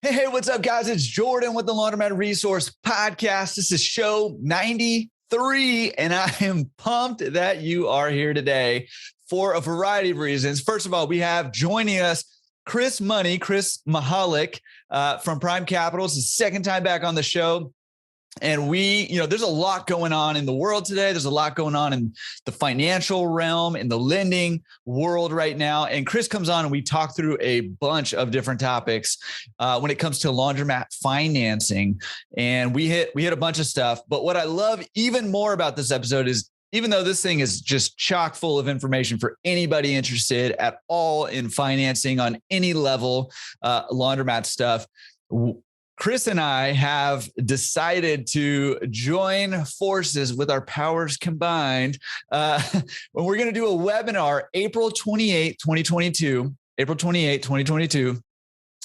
Hey, what's up, guys? It's Jordan with the Laundromat Resource Podcast. This is show 93, and I am pumped that you are here today for a variety of reasons. First of all, we have joining us Chris Michalek from Prime Capital. It's his second time back on the show. And there's a lot going on in the world today. There's a lot going on in the financial realm, in the lending world right now. And Chris comes on and we talk through a bunch of different topics when it comes to laundromat financing. And we hit a bunch of stuff. But what I love even more about this episode is, even though this thing is just chock full of information for anybody interested at all in financing on any level, laundromat stuff, Chris and I have decided to join forces with our powers combined. When we're going to do a webinar April 28, 2022.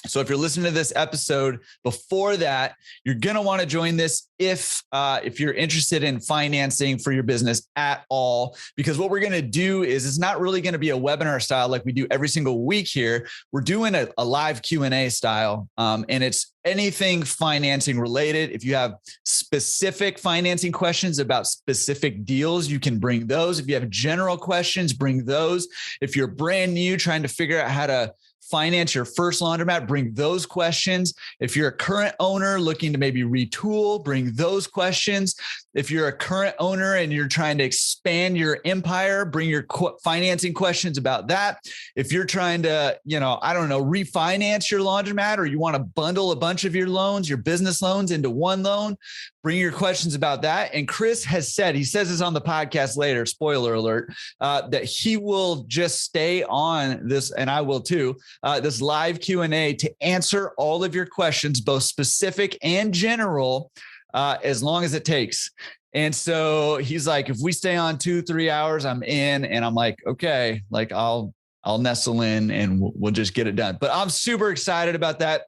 So if you're listening to this episode before that, you're going to want to join this if you're interested in financing for your business at all, because what we're going to do is it's not really going to be a webinar style like we do every single week here. We're doing a live Q&A style, and it's anything financing related. If you have specific financing questions about specific deals, you can bring those. If you have general questions, bring those. If you're brand new trying to figure out how to finance your first laundromat, bring those questions. If you're a current owner looking to maybe retool, bring those questions. If you're a current owner and you're trying to expand your empire, bring your financing questions about that. If you're trying to, refinance your laundromat, or you want to bundle a bunch of your loans, your business loans into one loan, bring your questions about that. And Chris has said, he says this on the podcast later, spoiler alert, that he will just stay on this, and I will too, this live Q&A to answer all of your questions, both specific and general, as long as it takes. And so he's like, if we stay on 2-3 hours, I'm in. And I'm like, okay, like I'll nestle in and we'll just get it done. But I'm super excited about that,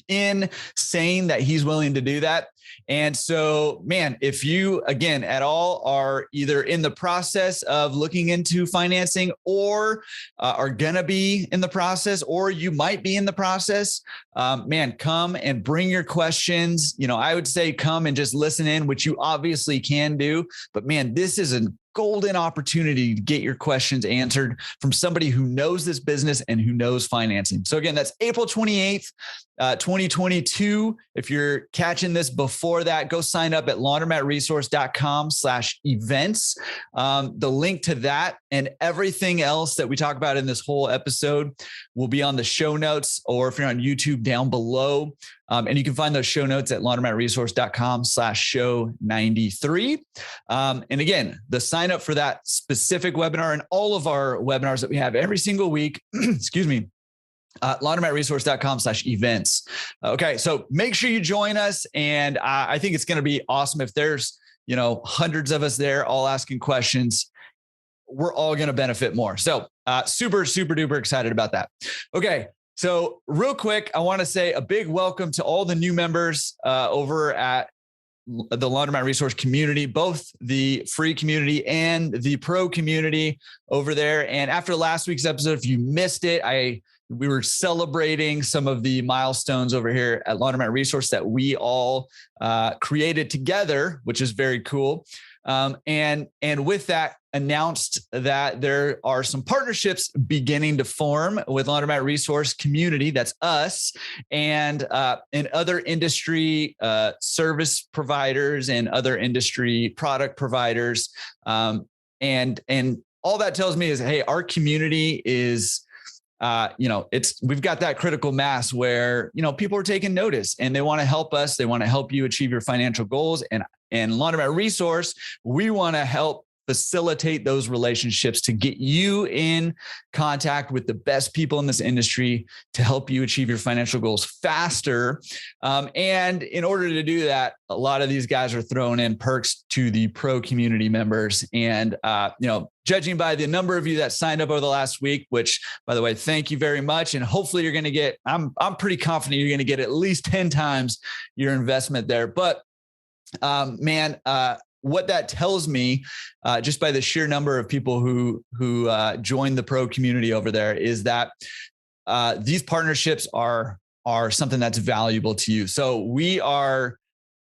in saying that he's willing to do that. And so, man, if you, again, at all are either in the process of looking into financing, or are going to be in the process, or you might be in the process, man, come and bring your questions. I would say come and just listen in, which you obviously can do. But man, this is a golden opportunity to get your questions answered from somebody who knows this business and who knows financing. So again, that's April 28th, 2022. If you're catching this before that, go sign up at laundromatresource.com/events. The link to that and everything else that we talk about in this whole episode will be on the show notes, or if you're on YouTube, down below. And you can find those show notes at laundromatresource.com/show93. And again, the sign up for that specific webinar and all of our webinars that we have every single week, excuse me, laundromatresource.com/events. Okay. So make sure you join us. And I think it's going to be awesome. If there's, hundreds of us there all asking questions, we're all going to benefit more. So super, super duper excited about that. Okay. So real quick, I want to say a big welcome to all the new members over at the Laundromat Resource community, both the free community and the pro community over there. And after last week's episode, if you missed it, we were celebrating some of the milestones over here at Laundromat Resource that we all created together, which is very cool. And with that, announced that there are some partnerships beginning to form with Laundromat Resource community. That's us and other industry service providers and other industry product providers. And all that tells me is, hey, our community is, we've got that critical mass where, people are taking notice and they want to help us. They want to help you achieve your financial goals. And Laundromat Resource, we want to help facilitate those relationships to get you in contact with the best people in this industry to help you achieve your financial goals faster. And in order to do that, a lot of these guys are throwing in perks to the pro community members. And, judging by the number of you that signed up over the last week, which, by the way, thank you very much. And hopefully you're going to get, I'm pretty confident you're going to get at least 10 times your investment there. But what that tells me, just by the sheer number of people who joined the pro community over there, is that these partnerships are are something that's valuable to you. So we are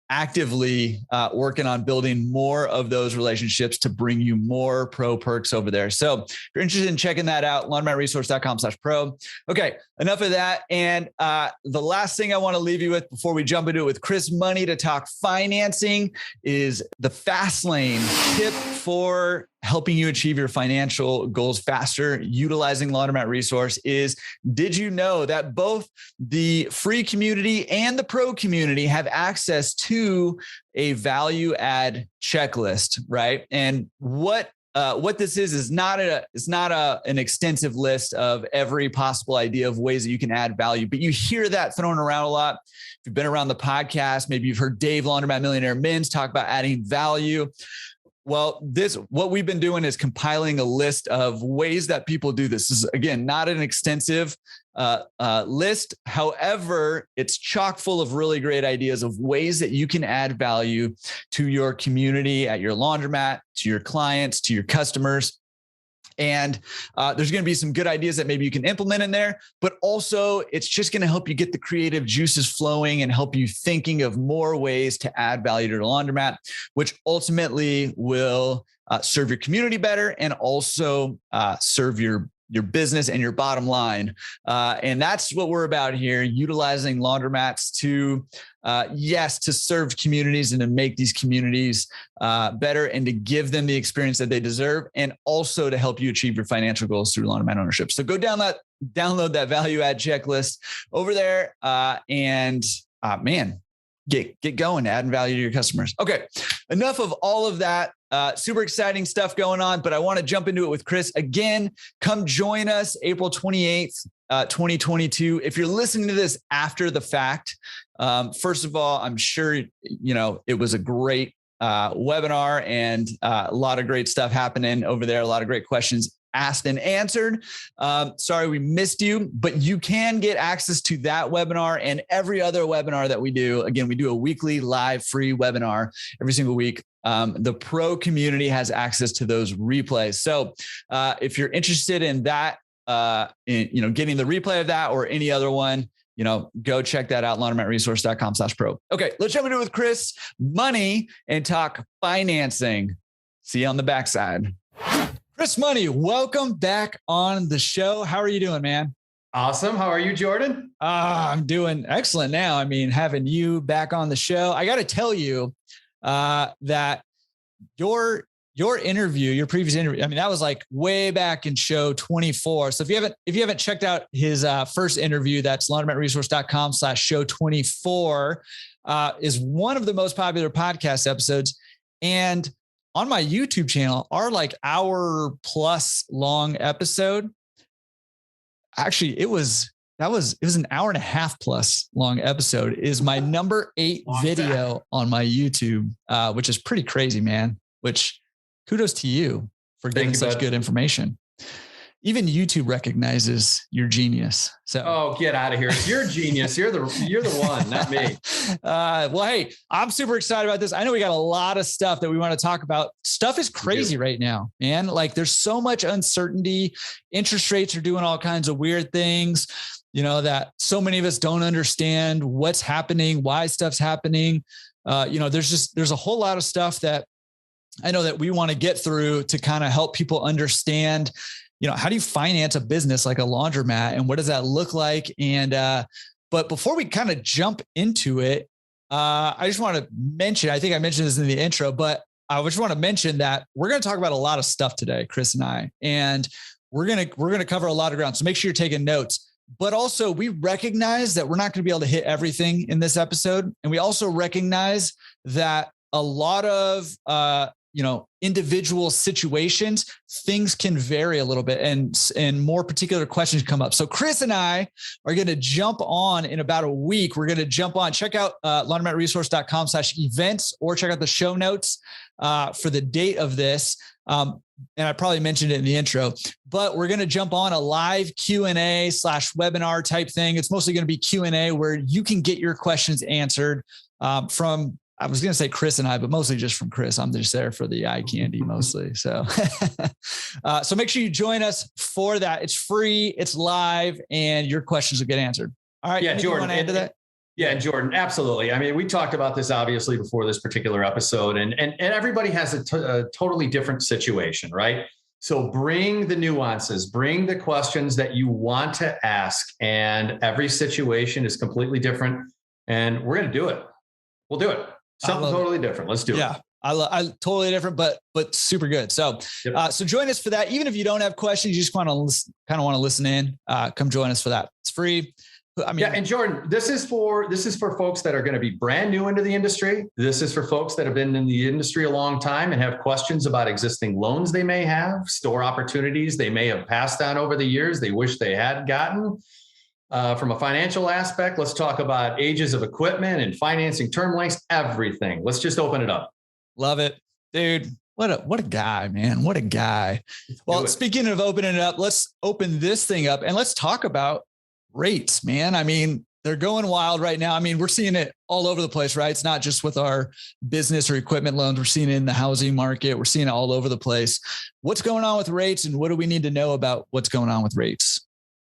actively working on building more of those relationships to bring you more pro perks over there. So if you're interested in checking that out, laundromatresource.com/pro. Okay, enough of that. And the last thing I want to leave you with before we jump into it with Chris Money to talk financing is the fast lane tip for helping you achieve your financial goals faster utilizing Laundromat Resource is, did you know that both the free community and the pro community have access to a value add checklist, right? And what this is not an extensive list of every possible idea of ways that you can add value, but you hear that thrown around a lot. If you've been around the podcast, maybe you've heard Dave Laundromat Millionaire Mins talk about adding value. Well, what we've been doing is compiling a list of ways that people do this. This is, again, not an extensive list. However, it's chock full of really great ideas of ways that you can add value to your community, at your laundromat, to your clients, to your customers. And there's going to be some good ideas that maybe you can implement in there, but also it's just going to help you get the creative juices flowing and help you thinking of more ways to add value to the laundromat, which ultimately will serve your community better and also serve your business and your bottom line. And that's what we're about here, utilizing laundromats to serve communities and to make these communities better and to give them the experience that they deserve, and also to help you achieve your financial goals through laundromat ownership. So go download that value add checklist over there and get going, adding value to your customers. Okay, enough of all of that. Super exciting stuff going on, but I want to jump into it with Chris. Again, come join us April 28th, 2022. If you're listening to this after the fact, first of all, I'm sure, it was a great webinar and a lot of great stuff happening over there. A lot of great questions asked and answered. Sorry we missed you, but you can get access to that webinar and every other webinar that we do. Again, we do a weekly live free webinar every single week. The pro community has access to those replays. So if you're interested in that, getting the replay of that or any other one, go check that out, laundromatresource.com/pro. Okay, let's jump into it with Chris Money and talk financing. See you on the backside. Chris Money, welcome back on the show. How are you doing, man? Awesome. How are you, Jordan? I'm doing excellent now. I mean, having you back on the show, I got to tell you that your previous interview, I mean, that was like way back in show 24. So if you haven't checked out his first interview, that's laundromatresource.com/show 24, is one of the most popular podcast episodes. And on my YouTube channel, our like hour plus long episode, actually it was an hour and a half plus long episode, is my number 8 video on my YouTube, which is pretty crazy, man, which kudos to you for giving such good information. Even YouTube recognizes your genius. So, oh, get out of here! You're a genius. You're the one, not me. Well, hey, I'm super excited about this. I know we got a lot of stuff that we want to talk about. Stuff is crazy right now, man. Like, there's so much uncertainty. Interest rates are doing all kinds of weird things. That so many of us don't understand what's happening, why stuff's happening. There's a whole lot of stuff that I know that we want to get through to kind of help people understand, how do you finance a business like a laundromat and what does that look like? And, but before we kind of jump into it, I just want to mention, I think I mentioned this in the intro, but I just want to mention that we're going to talk about a lot of stuff today, Chris and I, and we're going to cover a lot of ground. So make sure you're taking notes. But also, we recognize that we're not going to be able to hit everything in this episode. And we also recognize that a lot of, individual situations, things can vary a little bit and more particular questions come up. So Chris and I are going to jump on in about a week. We're going to jump on, check out laundromatresource.com/events or check out the show notes for the date of this. And I probably mentioned it in the intro, but we're going to jump on a live Q&A/webinar type thing. It's mostly going to be Q&A where you can get your questions answered from, I was going to say Chris and I, but mostly just from Chris. I'm just there for the eye candy mostly. So, so make sure you join us for that. It's free, it's live, and your questions will get answered. All right. Yeah, Jordan, want to add to that? Yeah, Jordan, absolutely. I mean, we talked about this obviously before this particular episode, and everybody has a totally different situation, right? So bring the nuances, bring the questions that you want to ask, and every situation is completely different. And we're going to do it. We'll do it. Something totally different. Let's do it. Yeah. I totally different, but super good. So, so join us for that. Even if you don't have questions, you just want to kind of want to listen in, come join us for that. It's free. I mean, yeah. And Jordan, this is for folks that are going to be brand new into the industry. This is for folks that have been in the industry a long time and have questions about existing loans they may have, store opportunities they may have passed on over the years they wish they had gotten. From a financial aspect, let's talk about ages of equipment and financing term lengths, everything. Let's just open it up. Love it, dude. What a guy, man. What a guy. Well, speaking of opening it up, let's open this thing up and let's talk about rates, man. I mean, they're going wild right now. I mean, we're seeing it all over the place, right? It's not just with our business or equipment loans. We're seeing it in the housing market. We're seeing it all over the place. What's going on with rates and what do we need to know about what's going on with rates?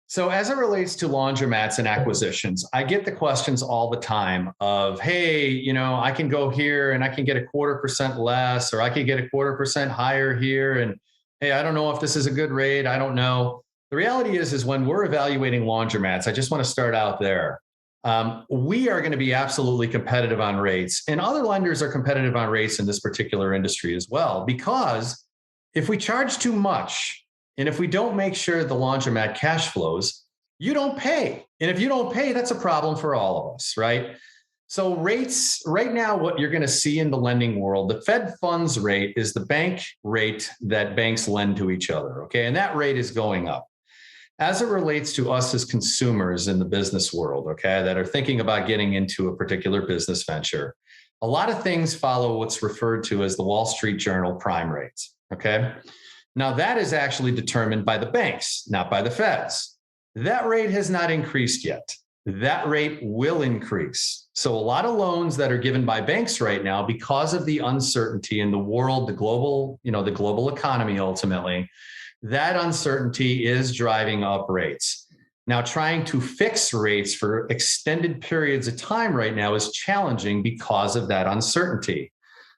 So as it relates to laundromats and acquisitions, I get the questions all the time of, hey, I can go here and I can get 0.25% less, or I can get 0.25% higher here. And hey, I don't know if this is a good rate. I don't know. The reality is when we're evaluating laundromats, I just want to start out there. We are going to be absolutely competitive on rates, and other lenders are competitive on rates in this particular industry as well, because if we charge too much, and if we don't make sure the laundromat cash flows, you don't pay. And if you don't pay, that's a problem for all of us, right? So rates right now, what you're going to see in the lending world, the Fed funds rate is the bank rate that banks lend to each other. Okay. And that rate is going up. As it relates to us as consumers in the business world, okay, that are thinking about getting into a particular business venture, a lot of things follow what's referred to as the Wall Street Journal prime rates. Okay. Now, that is actually determined by the banks, not by the Feds. That rate has not increased yet. That rate will increase. So a lot of loans that are given by banks right now, because of the uncertainty in the world, the global economy, ultimately, that uncertainty is driving up rates. Now, trying to fix rates for extended periods of time right now is challenging because of that uncertainty.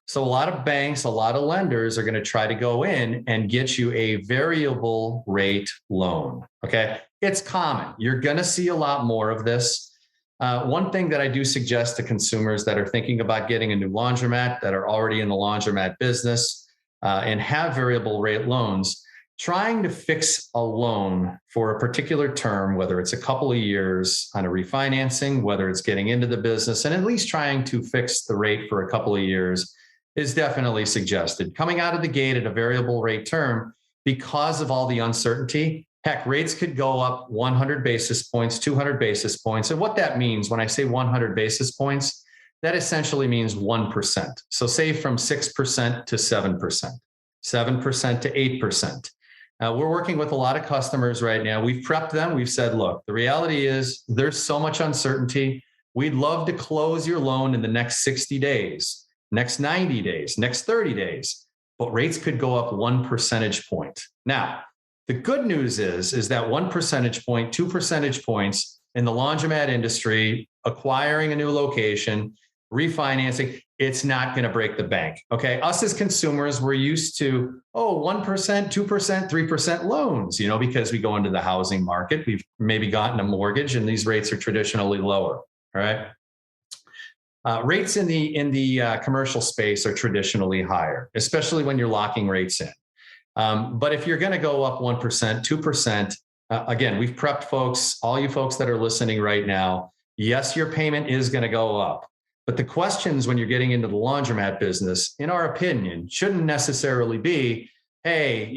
So a lot of banks, a lot of lenders are going to try to go in and get you a variable rate loan. Okay. It's common. You're going to see a lot more of this. One thing that I do suggest to consumers that are thinking about getting a new laundromat, that are already in the laundromat business and have variable rate loans, trying to fix a loan for a particular term, whether it's a couple of years on a refinancing, whether it's getting into the business, and at least trying to fix the rate for a couple of years, is definitely suggested. Coming out of the gate at a variable rate term, because of all the uncertainty, heck, rates could go up 100 basis points, 200 basis points. And what that means, when I say 100 basis points, that essentially means 1%. So say from 6% to 7%, 7% to 8%. We're working with a lot of customers right now. We've prepped them. We've said, look, the reality is there's so much uncertainty. We'd love to close your loan in the next 60 days, next 90 days, next 30 days, but rates could go up 1 percentage point. Now, the good news is that 1 percentage point, 2 percentage points in the laundromat industry, acquiring a new location, refinancing, it's not going to break the bank. Okay. Us as consumers, we're used to, 1%, 2%, 3% loans, because we go into the housing market. We've maybe gotten a mortgage and these rates are traditionally lower. All right. Rates in the commercial space are traditionally higher, especially when you're locking rates in. But if you're going to go up 1%, 2%, again, we've prepped folks, all you folks that are listening right now. Yes, your payment is going to go up. But the questions when you're getting into the laundromat business, in our opinion, shouldn't necessarily be, hey,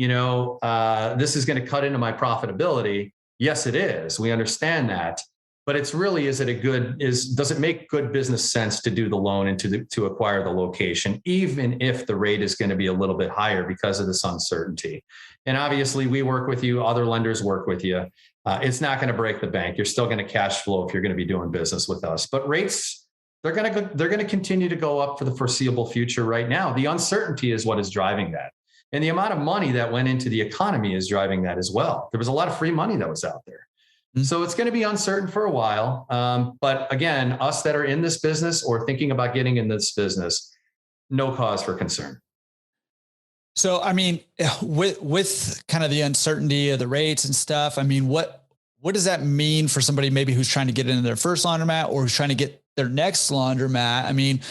this is going to cut into my profitability. Yes, it is. We understand that. But it's really, does it make good business sense to do the loan and to acquire the location, even if the rate is going to be a little bit higher because of this uncertainty? And obviously we work with you, other lenders work with you. It's not going to break the bank. You're still going to cash flow if you're going to be doing business with us. But rates, they're going to continue to go up for the foreseeable future right now. The uncertainty is what is driving that. And the amount of money that went into the economy is driving that as well. There was a lot of free money that was out there. So it's going to be uncertain for a while. But again, us that are in this business or thinking about getting in this business, no cause for concern. So, I mean, with kind of the uncertainty of the rates and stuff, I mean, what does that mean for somebody maybe who's trying to get into their first laundromat or who's trying to get their next laundromat? I mean,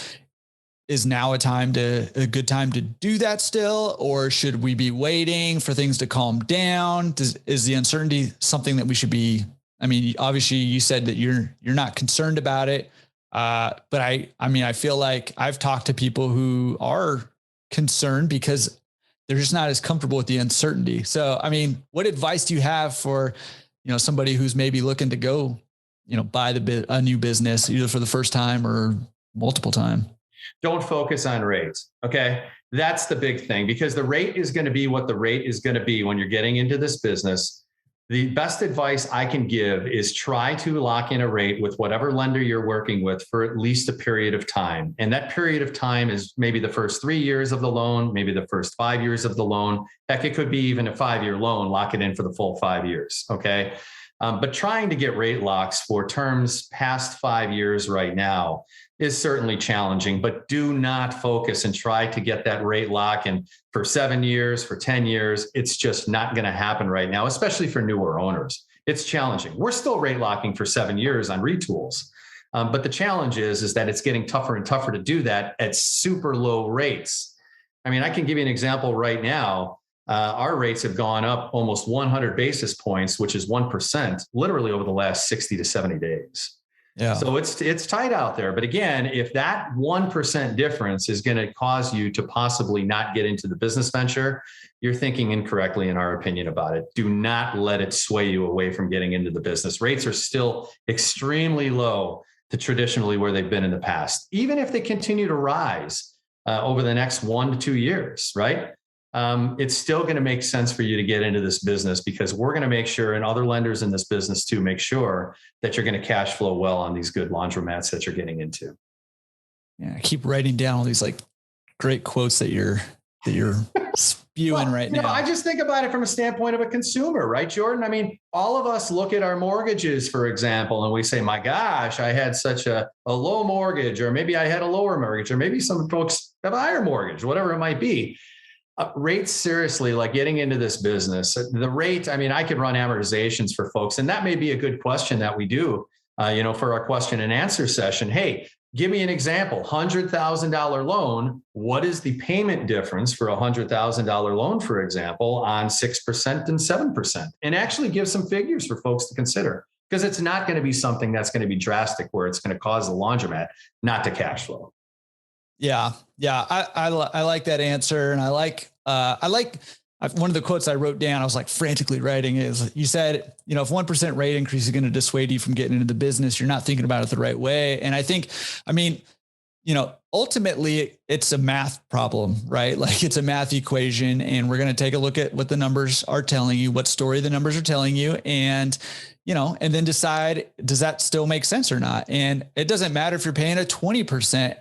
is now a good time to do that still, or should we be waiting for things to calm down? Is the uncertainty something that we should be? I mean, obviously you said that you're not concerned about it. But I mean, I feel like I've talked to people who are concerned because they're just not as comfortable with the uncertainty. So, I mean, what advice do you have for, somebody who's maybe looking to go, buy a new business either for the first time or multiple time? Don't focus on rates. Okay. That's the big thing, because the rate is going to be what the rate is going to be when you're getting into this business. The best advice I can give is try to lock in a rate with whatever lender you're working with for at least a period of time. And that period of time is maybe the first 3 years of the loan, maybe the first 5 years of the loan. Heck, it could be even a 5-year loan, lock it in for the full 5 years. Okay. But trying to get rate locks for terms past 5 years right now is certainly challenging, but do not focus and try to get that rate lock in for 7 years, for 10 years. It's just not going to happen right now, especially for newer owners. It's challenging. We're still rate locking for 7 years on retools. But the challenge is that it's getting tougher and tougher to do that at super low rates. I mean, I can give you an example right now. Our rates have gone up almost 100 basis points, which is 1%, literally over the last 60 to 70 days. Yeah. So it's tight out there. But again, if that 1% difference is going to cause you to possibly not get into the business venture, you're thinking incorrectly, in our opinion, about it. Do not let it sway you away from getting into the business. Rates are still extremely low to traditionally where they've been in the past, even if they continue to rise over the next 1 to 2 years, right? It's still going to make sense for you to get into this business, because we're going to make sure, and other lenders in this business too, make sure that you're going to cash flow well on these good laundromats that you're getting into. Yeah, I keep writing down all these like great quotes that you're spewing right now. I just think about it from a standpoint of a consumer, right, Jordan? I mean, all of us look at our mortgages, for example, and we say, my gosh, I had such a low mortgage, or maybe I had a lower mortgage, or maybe some folks have a higher mortgage, whatever it might be. Rates, seriously, like getting into this business, the rate, I mean, I could run amortizations for folks, and that may be a good question that we do, for our question and answer session. Hey, give me an example, $100,000 loan. What is the payment difference for a $100,000 loan, for example, on 6% and 7%? And actually give some figures for folks to consider, because it's not going to be something that's going to be drastic where it's going to cause the laundromat not to cash flow. Yeah. I like that answer. And I like one of the quotes I wrote down, I was like frantically writing is, you said, if 1% rate increase is going to dissuade you from getting into the business, you're not thinking about it the right way. And I think, ultimately it's a math problem, right? Like it's a math equation, and we're going to take a look at what the numbers are telling you, what story the numbers are telling you. And, and then decide, does that still make sense or not? And it doesn't matter if you're paying a 20%,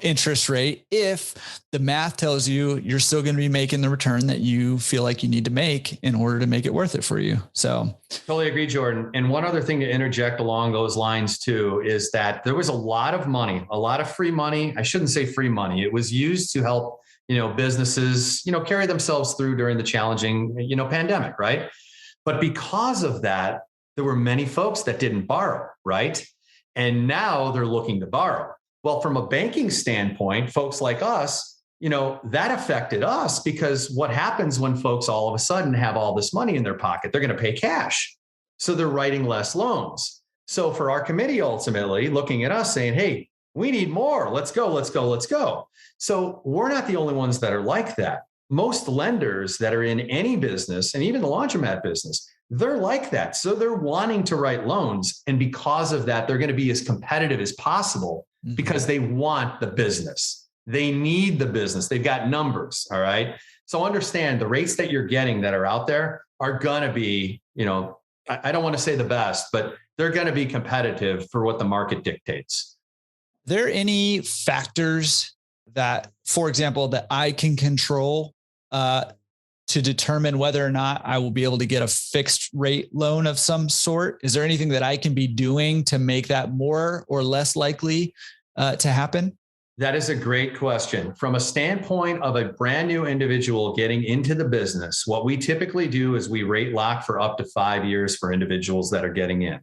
interest rate, if the math tells you you're still going to be making the return that you feel like you need to make in order to make it worth it for you. So totally agree, Jordan. And one other thing to interject along those lines too, is that there was a lot of money, a lot of free money. I shouldn't say free money. It was used to help, businesses, carry themselves through during the challenging, pandemic, right? But because of that, there were many folks that didn't borrow, right? And now they're looking to borrow. Well, from a banking standpoint, folks like us, that affected us, because what happens when folks all of a sudden have all this money in their pocket? They're going to pay cash. So they're writing less loans. So for our committee, ultimately looking at us saying, hey, we need more. Let's go, let's go, let's go. So we're not the only ones that are like that. Most lenders that are in any business, and even the laundromat business, they're like that. So they're wanting to write loans. And because of that, they're going to be as competitive as possible, because they want the business. They need the business. They've got numbers. All right. So understand the rates that you're getting that are out there are going to be, I don't want to say the best, but they're going to be competitive for what the market dictates. Are there any factors that, for example, that I can control to determine whether or not I will be able to get a fixed rate loan of some sort? Is there anything that I can be doing to make that more or less likely to happen? That is a great question. From a standpoint of a brand new individual getting into the business, what we typically do is we rate lock for up to 5 years for individuals that are getting in.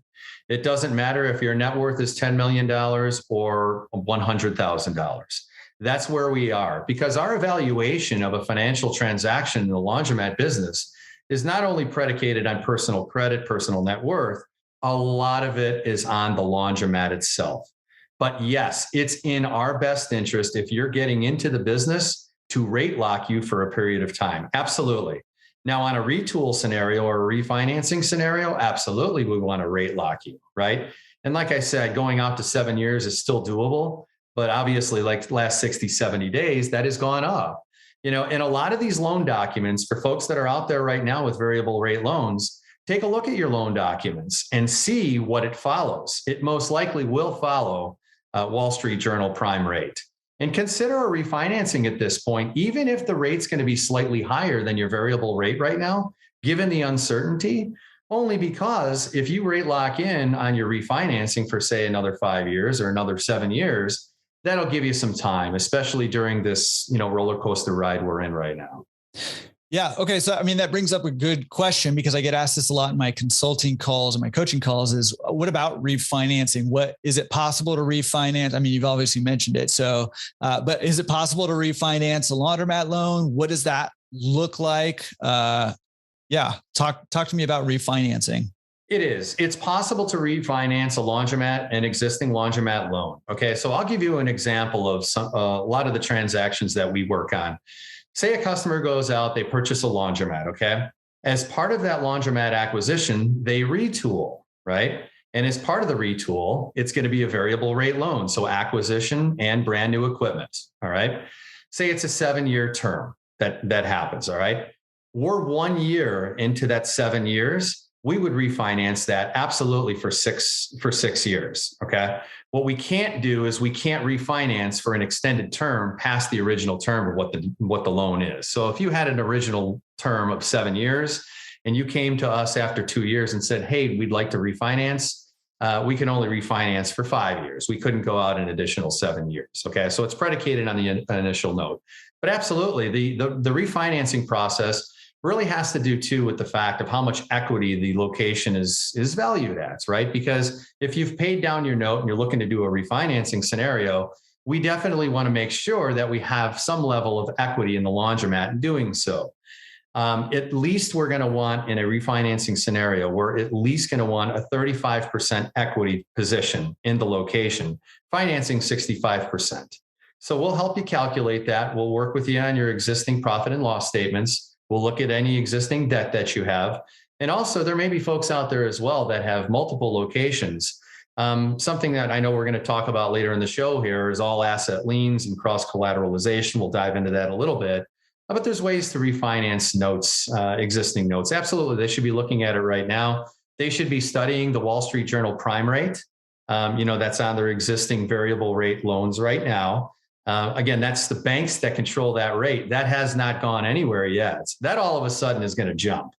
It doesn't matter if your net worth is $10 million or $100,000. That's where we are, because our evaluation of a financial transaction in the laundromat business is not only predicated on personal credit, personal net worth, a lot of it is on the laundromat itself. But yes, it's in our best interest if you're getting into the business to rate lock you for a period of time. Absolutely. Now, on a retool scenario or a refinancing scenario, absolutely, we want to rate lock you, right? And like I said, going out to 7 years is still doable, but obviously like last 60, 70 days, that has gone up. And a lot of these loan documents for folks that are out there right now with variable rate loans, take a look at your loan documents and see what it follows. It most likely will follow Wall Street Journal prime rate. And consider a refinancing at this point, even if the rate's going to be slightly higher than your variable rate right now, given the uncertainty, only because if you rate lock in on your refinancing for, say, another 5 years or another 7 years, that'll give you some time, especially during this, roller coaster ride we're in right now. Yeah. Okay. So, that brings up a good question, because I get asked this a lot in my consulting calls and my coaching calls is, what about refinancing? Is it possible to refinance? You've obviously mentioned it. So, but is it possible to refinance a laundromat loan? What does that look like? Talk to me about refinancing. It is. It's possible to refinance an existing laundromat loan. Okay. So I'll give you an example of a lot of the transactions that we work on. Say a customer goes out, they purchase a laundromat, okay? As part of that laundromat acquisition, they retool, right? And as part of the retool, it's going to be a variable rate loan. So acquisition and brand new equipment, all right? Say it's a 7-year term that happens, all right? We're 1 year into that 7 years. We would refinance that absolutely for six years, okay? What we can't do is we can't refinance for an extended term past the original term of what the loan is. So if you had an original term of 7 years and you came to us after 2 years and said, hey, we'd like to refinance, we can only refinance for 5 years. We couldn't go out an additional 7 years, okay? So it's predicated on the initial note. But absolutely, the refinancing process really has to do too with the fact of how much equity the location is valued at, right? Because if you've paid down your note and you're looking to do a refinancing scenario, we definitely want to make sure that we have some level of equity in the laundromat in doing so. At least we're going to want, in a refinancing scenario, we're at least going to want a 35% equity position in the location, financing 65%. So we'll help you calculate that. We'll work with you on your existing profit and loss statements. We'll look at any existing debt that you have. And also, there may be folks out there as well that have multiple locations. Something that I know we're going to talk about later in the show here is all asset liens and cross-collateralization. We'll dive into that a little bit. But there's ways to refinance notes, existing notes. Absolutely. They should be looking at it right now. They should be studying the Wall Street Journal prime rate. That's on their existing variable rate loans right now. Again, that's the banks that control that rate. That has not gone anywhere yet. That all of a sudden is going to jump.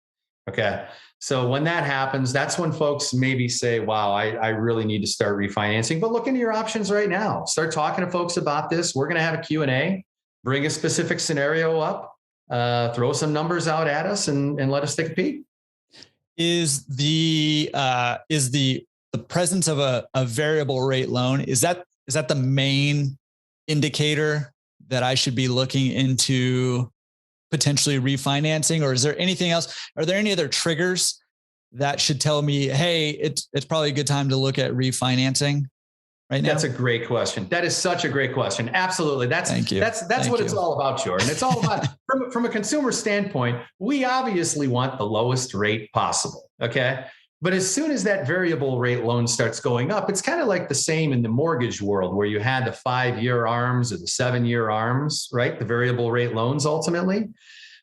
Okay. So when that happens, that's when folks maybe say, wow, I really need to start refinancing, but look into your options right now. Start talking to folks about this. We're going to have a Q&A, bring a specific scenario up, throw some numbers out at us and let us take a peek. Is the presence of a variable rate loan, is that the main indicator that I should be looking into potentially refinancing, or is there anything else? Are there any other triggers that should tell me, hey, it's probably a good time to look at refinancing right now? That's a great question. That is such a great question. Absolutely. Thank you. That's what it's all about, Jordan. It's all about, from a consumer standpoint, we obviously want the lowest rate possible. Okay. But as soon as that variable rate loan starts going up, it's kind of like the same in the mortgage world where you had the 5-year ARMs or the 7-year ARMs, right? The variable rate loans ultimately,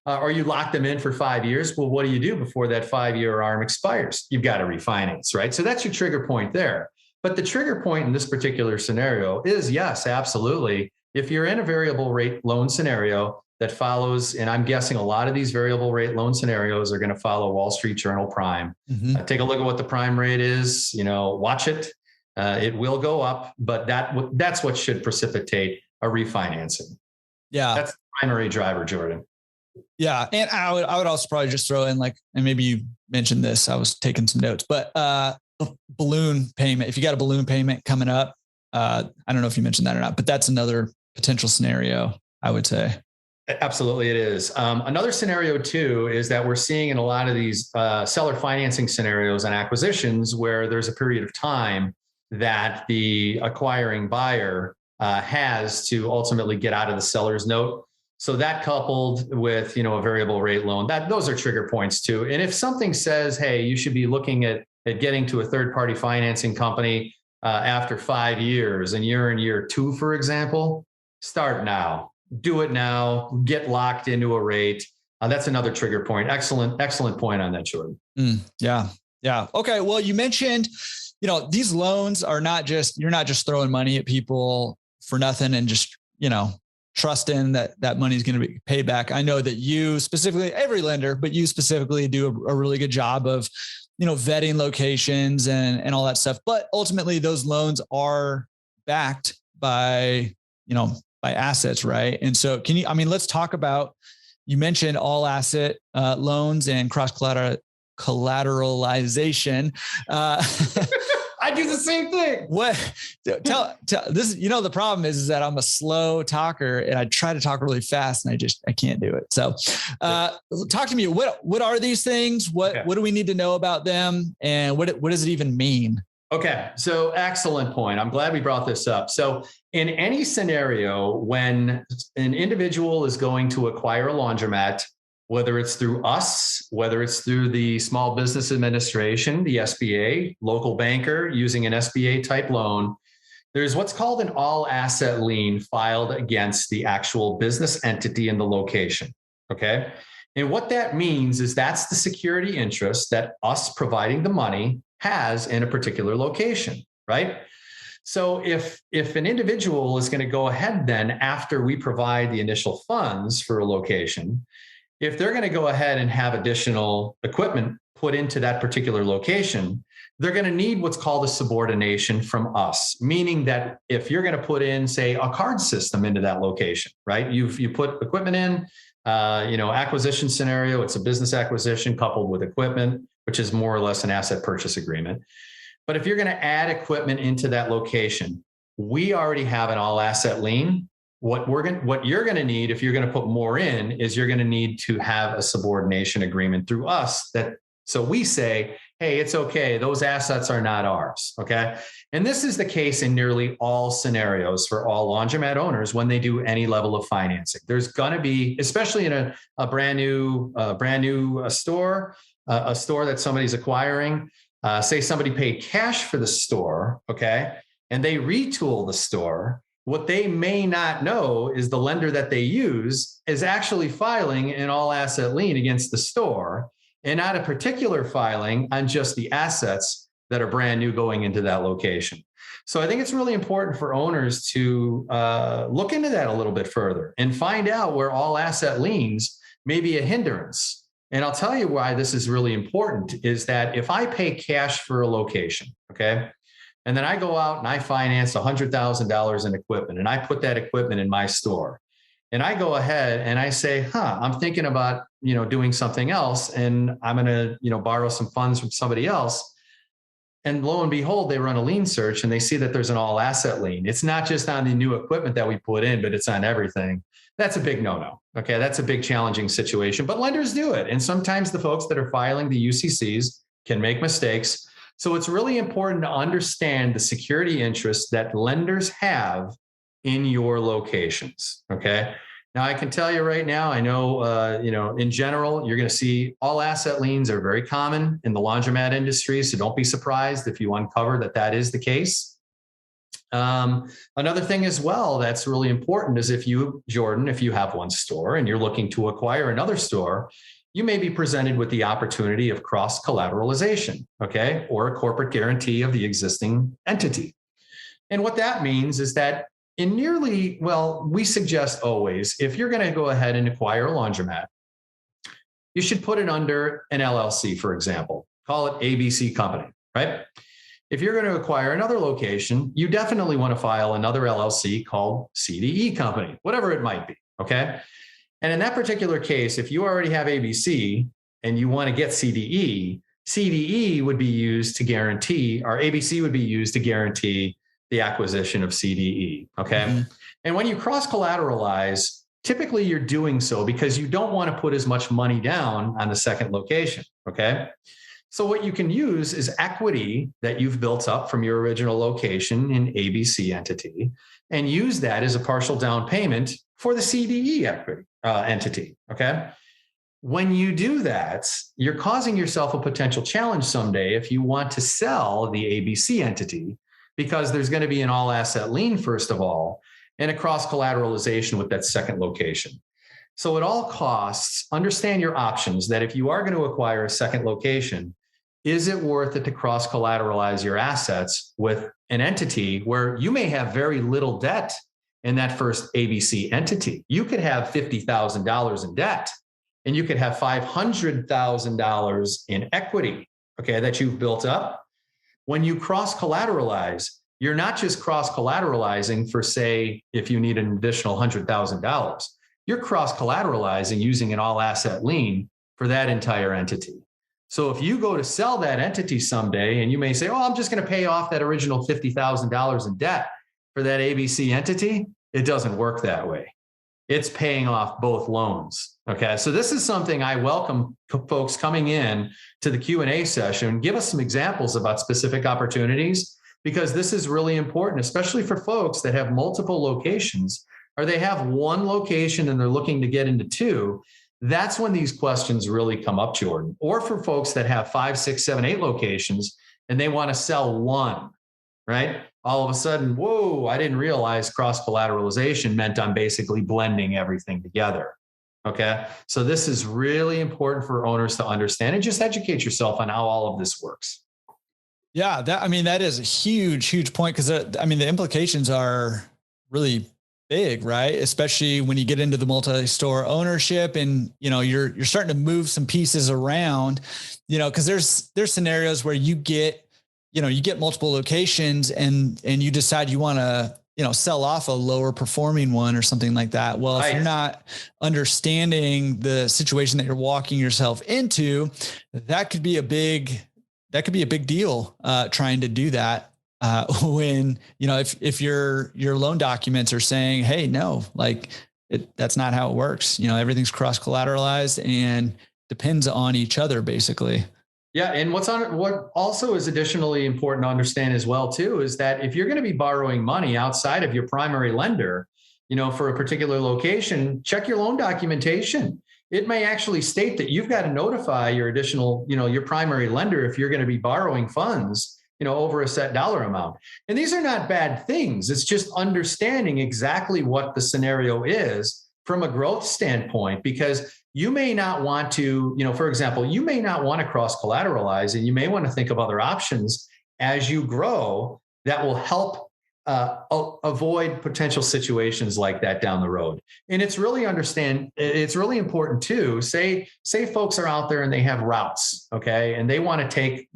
or you lock them in for 5 years. Well, what do you do before that 5-year ARM expires? You've got to refinance, right? So that's your trigger point there. But the trigger point in this particular scenario is, yes, absolutely. If you're in a variable rate loan scenario, that follows, and I'm guessing a lot of these variable rate loan scenarios are going to follow Wall Street Journal Prime. Take a look at what the prime rate is, watch it. It will go up, but that's what should precipitate a refinancing. Yeah. That's the primary driver, Jordan. Yeah. And I would also probably just throw in and maybe you mentioned this, I was taking some notes, but balloon payment. If you got a balloon payment coming up, I don't know if you mentioned that or not, but that's another potential scenario, I would say. Absolutely, it is. Another scenario too is that we're seeing in a lot of these seller financing scenarios and acquisitions where there's a period of time that the acquiring buyer has to ultimately get out of the seller's note. So that coupled with a variable rate loan, those are trigger points too. And if something says, hey, you should be looking at getting to a third party financing company after 5 years and you're in year 2, for example, start now. Do it now, get locked into a rate. That's another trigger point. Excellent point on that, Jordan. Yeah. Okay. Well, you mentioned, these loans are you're not just throwing money at people for nothing and just, trusting that money is going to be paid back. I know that you specifically, every lender, but you specifically do a really good job of, vetting locations and all that stuff. But ultimately those loans are backed by assets, right? And so let's talk about, you mentioned all asset loans and cross-collateralization. I do the same thing. What tell this, the problem is that I'm a slow talker and I try to talk really fast and I can't do it. So talk to me. What are these things? What do we need to know about them? And what does it even mean? Okay. So excellent point. I'm glad we brought this up. So in any scenario, when an individual is going to acquire a laundromat, whether it's through us, whether it's through the Small Business Administration, the SBA, local banker using an SBA type loan, there's what's called an all asset lien filed against the actual business entity in the location. Okay. And what that means is that's the security interest that us providing the money has in a particular location, right? So if an individual is going to go ahead then after we provide the initial funds for a location, if they're going to go ahead and have additional equipment put into that particular location, they're going to need what's called a subordination from us, meaning that if you're going to put in, say, a card system into that location, right? You put equipment in, acquisition scenario, it's a business acquisition coupled with equipment, which is more or less an asset purchase agreement. But if you're going to add equipment into that location, we already have an all asset lien. What you're going to need, if you're going to put more in, is you're going to need to have a subordination agreement through us so we say, hey, it's okay. Those assets are not ours. Okay. And this is the case in nearly all scenarios for all laundromat owners when they do any level of financing. There's going to be, especially in a brand new store, a store that somebody's acquiring, say somebody paid cash for the store. Okay. And they retool the store. What they may not know is the lender that they use is actually filing an all asset lien against the store and not a particular filing on just the assets that are brand new going into that location. So I think it's really important for owners to look into that a little bit further and find out where all asset liens may be a hindrance. And I'll tell you why this is really important is that if I pay cash for a location, okay, and then I go out and I finance $100,000 in equipment and I put that equipment in my store. And I go ahead and I say, I'm thinking about, doing something else and I'm going to, borrow some funds from somebody else. And lo and behold, they run a lien search and they see that there's an all asset lien. It's not just on the new equipment that we put in, but it's on everything. That's a big no-no. Okay. That's a big challenging situation, but lenders do it. And sometimes the folks that are filing the UCCs can make mistakes. So it's really important to understand the security interests that lenders have in your locations. Okay. Now I can tell you right now, I know, in general, you're going to see all asset liens are very common in the laundromat industry. So don't be surprised if you uncover that is the case. Another thing as well that's really important is if you have one store and you're looking to acquire another store, you may be presented with the opportunity of cross-collateralization, okay, or a corporate guarantee of the existing entity. And what that means is that We suggest always, if you're going to go ahead and acquire a laundromat, you should put it under an LLC, for example. Call it ABC Company, right? If you're going to acquire another location, you definitely want to file another LLC called CDE Company, whatever it might be, okay? And in that particular case, if you already have ABC and you want to get CDE, CDE would be used to guarantee, or ABC would be used to guarantee the acquisition of CDE, okay? Mm-hmm. And when you cross-collateralize, typically you're doing so because you don't want to put as much money down on the second location, okay? So what you can use is equity that you've built up from your original location in ABC entity and use that as a partial down payment for the CDE equity entity, okay? When you do that, you're causing yourself a potential challenge someday if you want to sell the ABC entity, because there's going to be an all asset lien, first of all, and a cross collateralization with that second location. So at all costs, understand your options, that if you are going to acquire a second location, is it worth it to cross collateralize your assets with an entity where you may have very little debt in that first ABC entity? You could have $50,000 in debt, and you could have $500,000 in equity, okay, that you've built up. When you cross collateralize, you're not just cross collateralizing for, say, if you need an additional $100,000, you're cross collateralizing using an all asset lien for that entire entity. So if you go to sell that entity someday, and you may say, oh, I'm just going to pay off that original $50,000 in debt for that ABC entity, it doesn't work that way. It's paying off both loans. Okay. So this is something I welcome folks coming in to the Q&A session. Give us some examples about specific opportunities, because this is really important, especially for folks that have multiple locations, or they have one location and they're looking to get into two. That's when these questions really come up, Jordan. Or for folks that have 5, 6, 7, 8 locations and they want to sell one, right? All of a sudden, whoa, I didn't realize cross collateralization meant I'm basically blending everything together. Okay. So this is really important for owners to understand, and just educate yourself on how all of this works. Yeah. That is a huge point, because the implications are really big, right? Especially when you get into the multi-store ownership and, you're starting to move some pieces around, because there's scenarios where you get multiple locations and you decide you want to, sell off a lower performing one or something like that. Well, if you're not understanding the situation that you're walking yourself into, that could be a big deal, trying to do that. When, if your loan documents are saying, hey, no, that's not how it works. Everything's cross collateralized and depends on each other, basically. Yeah. And what also is additionally important to understand as well, too, is that if you're going to be borrowing money outside of your primary lender, for a particular location, check your loan documentation. It may actually state that you've got to notify your additional, your primary lender if you're going to be borrowing funds, over a set dollar amount. And these are not bad things. It's just understanding exactly what the scenario is from a growth standpoint, because you may not want to, for example, you may not want to cross collateralize, and you may want to think of other options as you grow that will help avoid potential situations like that down the road. And it's really important too. Say folks are out there and they have routes, okay, and they want to take,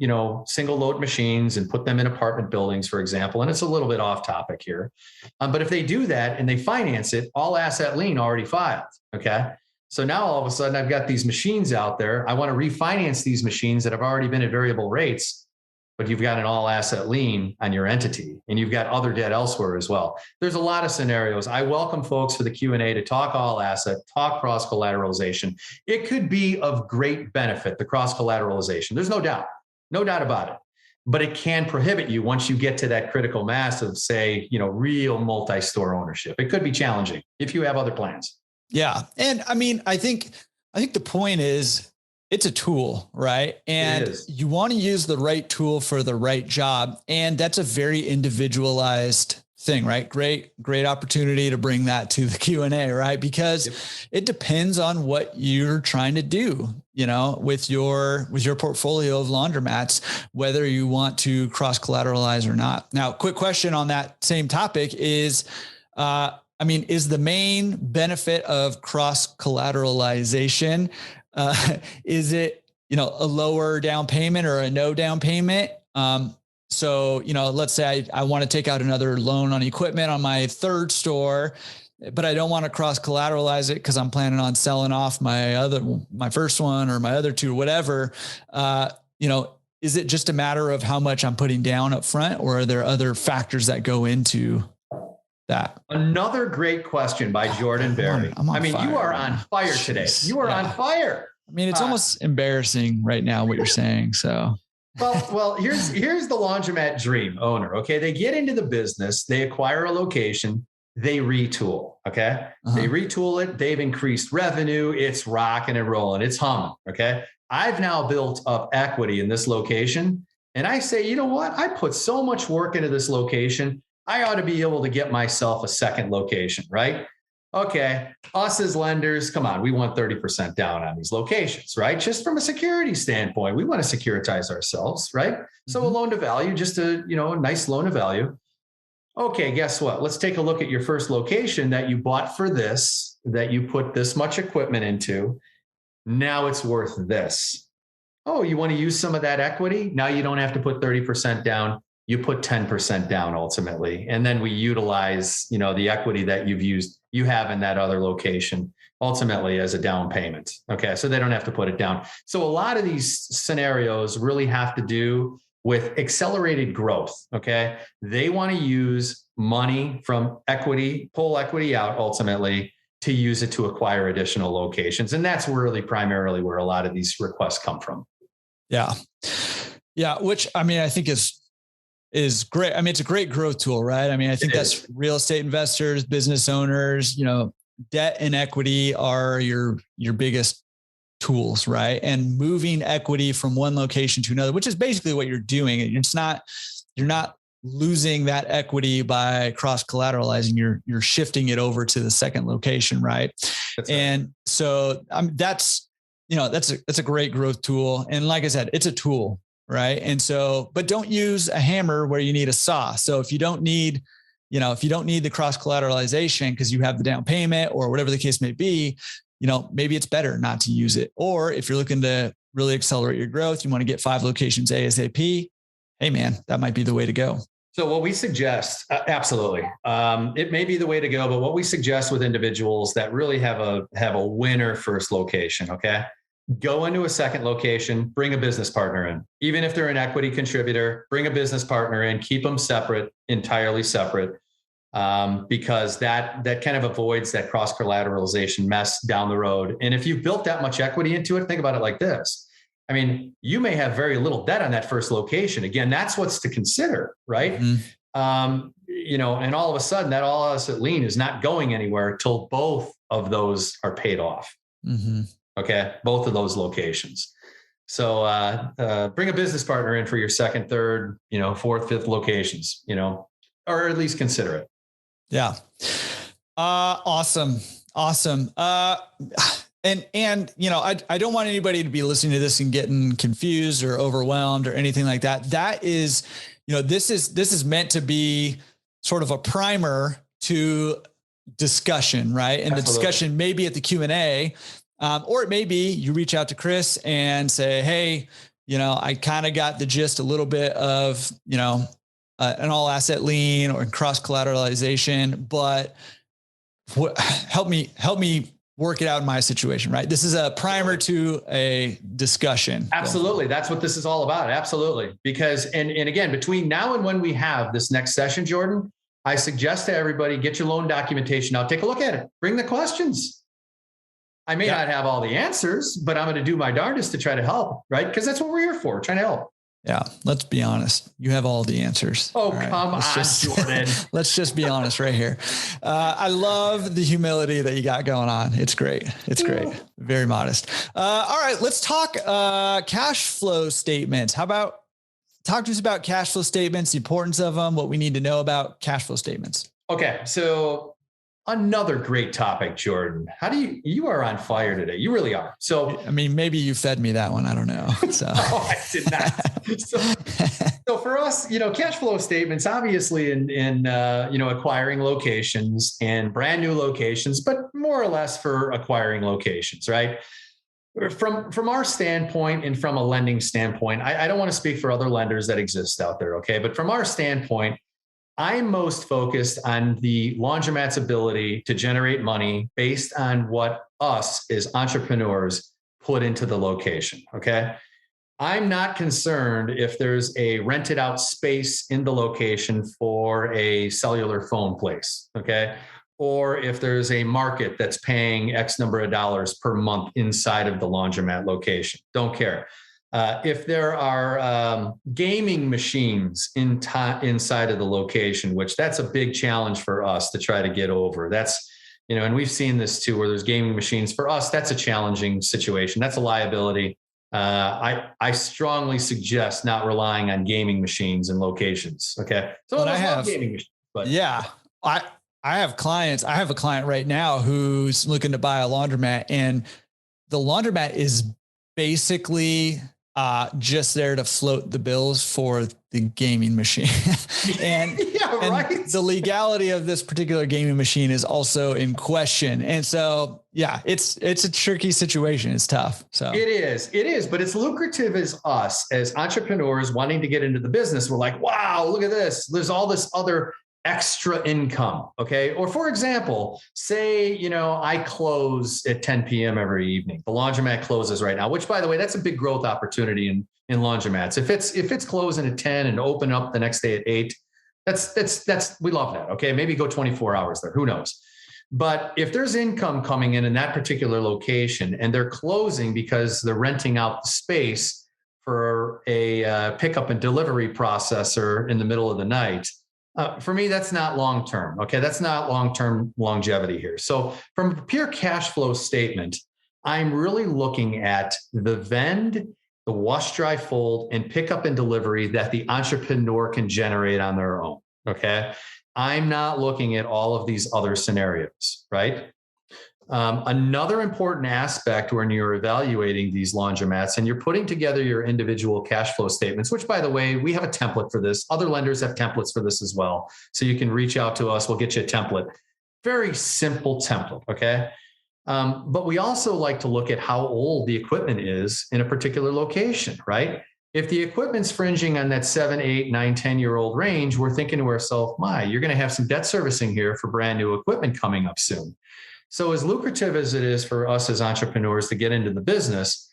single load machines and put them in apartment buildings, for example. And it's a little bit off topic here. But if they do that and they finance it, all asset lien already filed, okay? So now all of a sudden I've got these machines out there. I want to refinance these machines that have already been at variable rates, but you've got an all asset lien on your entity and you've got other debt elsewhere as well. There's a lot of scenarios. I welcome folks for the Q&A to talk all asset, talk cross collateralization. It could be of great benefit, the cross collateralization. There's no doubt about it, but it can prohibit you once you get to that critical mass of, say, real multi-store ownership. It could be challenging if you have other plans. Yeah. And I think the point is, it's a tool, right? And you want to use the right tool for the right job. And that's a very individualized thing, right? Great opportunity to bring that to the Q&A, right? Because it depends on what you're trying to do, with your portfolio of laundromats, whether you want to cross collateralize or not. Now, quick question on that same topic is, I mean, is the main benefit of cross-collateralization, is it, a lower down payment or a no down payment? So, let's say I want to take out another loan on equipment on my third store, but I don't want to cross collateralize it because I'm planning on selling off my first one or my other two, whatever. Is it just a matter of how much I'm putting down up front, or are there other factors that go into that? Another great question by Jordan Berry. You are on fire today. You are on fire. I mean, it's almost embarrassing right now what you're saying. So, well, here's the laundromat dream owner. Okay. They get into the business, they acquire a location, they retool. Okay. They retool it. They've increased revenue. It's rocking and rolling. It's humming. Okay. I've now built up equity in this location. And I say, you know what? I put so much work into this location. I ought to be able to get myself a second location, right? Okay. Us as lenders, come on, we want 30% down on these locations, right? Just from a security standpoint, we want to securitize ourselves, right? So a loan to value, just a nice loan to value. Okay, guess what? Let's take a look at your first location that you bought for this, that you put this much equipment into. Now it's worth this. Oh, you want to use some of that equity? Now you don't have to put 30% down. You put 10% down ultimately. And then we utilize, the equity that you have in that other location ultimately as a down payment. Okay. So they don't have to put it down. So a lot of these scenarios really have to do with accelerated growth. Okay. They want to use money from equity, pull equity out ultimately to use it to acquire additional locations. And that's really primarily where a lot of these requests come from. Yeah. Yeah. Which I think is great. I mean, it's a great growth tool, right? I mean, I think that's real estate investors, business owners, debt and equity are your biggest tools, right? And moving equity from one location to another, which is basically what you're doing. You're not losing that equity by cross collateralizing. You're shifting it over to the second location, right? That's and right. So that's a great growth tool. And like I said, it's a tool. Right. And so, but don't use a hammer where you need a saw. So if you don't need the cross collateralization because you have the down payment or whatever the case may be, maybe it's better not to use it. Or if you're looking to really accelerate your growth, you want to get 5 locations ASAP. Hey man, that might be the way to go. So what we suggest, absolutely, it may be the way to go, but what we suggest with individuals that really have a winner first location. Okay. Go into a second location, bring a business partner in. Even if they're an equity contributor, bring a business partner in, keep them separate, entirely separate, because that kind of avoids that cross-collateralization mess down the road. And if you've built that much equity into it, think about it like this. I mean, you may have very little debt on that first location. Again, that's what's to consider, right? And all of a sudden that all asset lien is not going anywhere until both of those are paid off. Okay. Both of those locations. So, bring a business partner in for your second, third, fourth, fifth locations, or at least consider it. Yeah. Awesome. And I don't want anybody to be listening to this and getting confused or overwhelmed or anything like that. That is, this is meant to be sort of a primer to discussion, right? And Absolutely. The discussion may be at the Q&A. Or it may be you reach out to Chris and say, hey, I kind of got the gist a little bit of, an all asset lien or cross collateralization, but help me work it out in my situation, right? This is a primer to a discussion. Absolutely. That's what this is all about. Absolutely. Because, and again, between now and when we have this next session, Jordan, I suggest to everybody, get your loan documentation out, take a look at it, bring the questions. I may not have all the answers, but I'm going to do my darndest to try to help, right? Because that's what we're here for, trying to help. Yeah. Let's be honest. You have all the answers. Oh, right. Come on, Jordan. Let's just be honest right here. I love the humility that you got going on. It's great. It's great. Very modest. All right. Let's talk cash flow statements. Talk to us about cash flow statements, the importance of them, what we need to know about cash flow statements. Okay. So another great topic, Jordan. You are on fire today. You really are. So, maybe you fed me that one. I don't know. So I did not. So for us, cash flow statements, obviously in acquiring locations and brand new locations, but more or less for acquiring locations, right? From our standpoint and from a lending standpoint, I don't want to speak for other lenders that exist out there, okay? But from our standpoint, I'm most focused on the laundromat's ability to generate money based on what us as entrepreneurs put into the location, okay? I'm not concerned if there's a rented out space in the location for a cellular phone place, okay? Or if there's a market that's paying X number of dollars per month inside of the laundromat location. Don't care. If there are gaming machines inside of the location, which that's a big challenge for us to try to get over. That's, and we've seen this too, where there's gaming machines. For us, that's a challenging situation. That's a liability. I strongly suggest not relying on gaming machines in locations. Okay. So I have gaming machines, but yeah, I have clients. I have a client right now who's looking to buy a laundromat, and the laundromat is basically just there to float the bills for the gaming machine. and, and the legality of this particular gaming machine is also in question. And so, yeah, it's a tricky situation. It's tough. So it is, but it's lucrative as us as entrepreneurs wanting to get into the business. We're like, wow, look at this. There's all this other extra income. Okay. Or for example, say, I close at 10 p.m. every evening. The laundromat closes right now, which by the way, that's a big growth opportunity in laundromats. If it's closing at 10 and open up the next day at 8, that's, we love that. Okay. Maybe go 24 hours there. Who knows? But if there's income coming in that particular location and they're closing because they're renting out the space for a pickup and delivery processor in the middle of the night, for me, that's not long-term. Okay. That's not long-term longevity here. So from a pure cash flow statement, I'm really looking at the vend, the wash, dry, fold, and pickup and delivery that the entrepreneur can generate on their own. Okay. I'm not looking at all of these other scenarios, right? Another important aspect when you're evaluating these laundromats and you're putting together your individual cash flow statements, which by the way, we have a template for this. Other lenders have templates for this as well. So you can reach out to us. We'll get you a template. Very simple template. Okay. But we also like to look at how old the equipment is in a particular location, right? If the equipment's fringing on that 7, 8, 9, 10-year-old range, we're thinking to ourselves, you're going to have some debt servicing here for brand new equipment coming up soon. So as lucrative as it is for us as entrepreneurs to get into the business,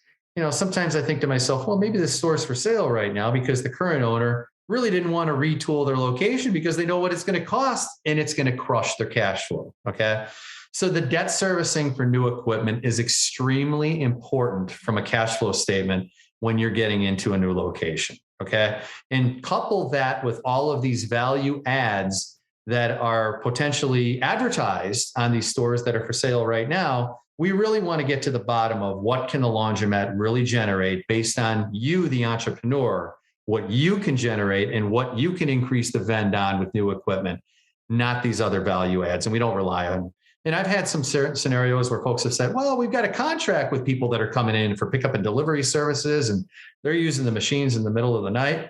sometimes I think to myself, well, maybe this store's for sale right now because the current owner really didn't want to retool their location because they know what it's going to cost and it's going to crush their cash flow. Okay. So the debt servicing for new equipment is extremely important from a cash flow statement when you're getting into a new location. Okay. And couple that with all of these value adds that are potentially advertised on these stores that are for sale right now, we really want to get to the bottom of what can the laundromat really generate based on you, the entrepreneur, what you can generate and what you can increase the vend on with new equipment, not these other value adds. And we don't rely on. And I've had some certain scenarios where folks have said, well, we've got a contract with people that are coming in for pickup and delivery services, and they're using the machines in the middle of the night.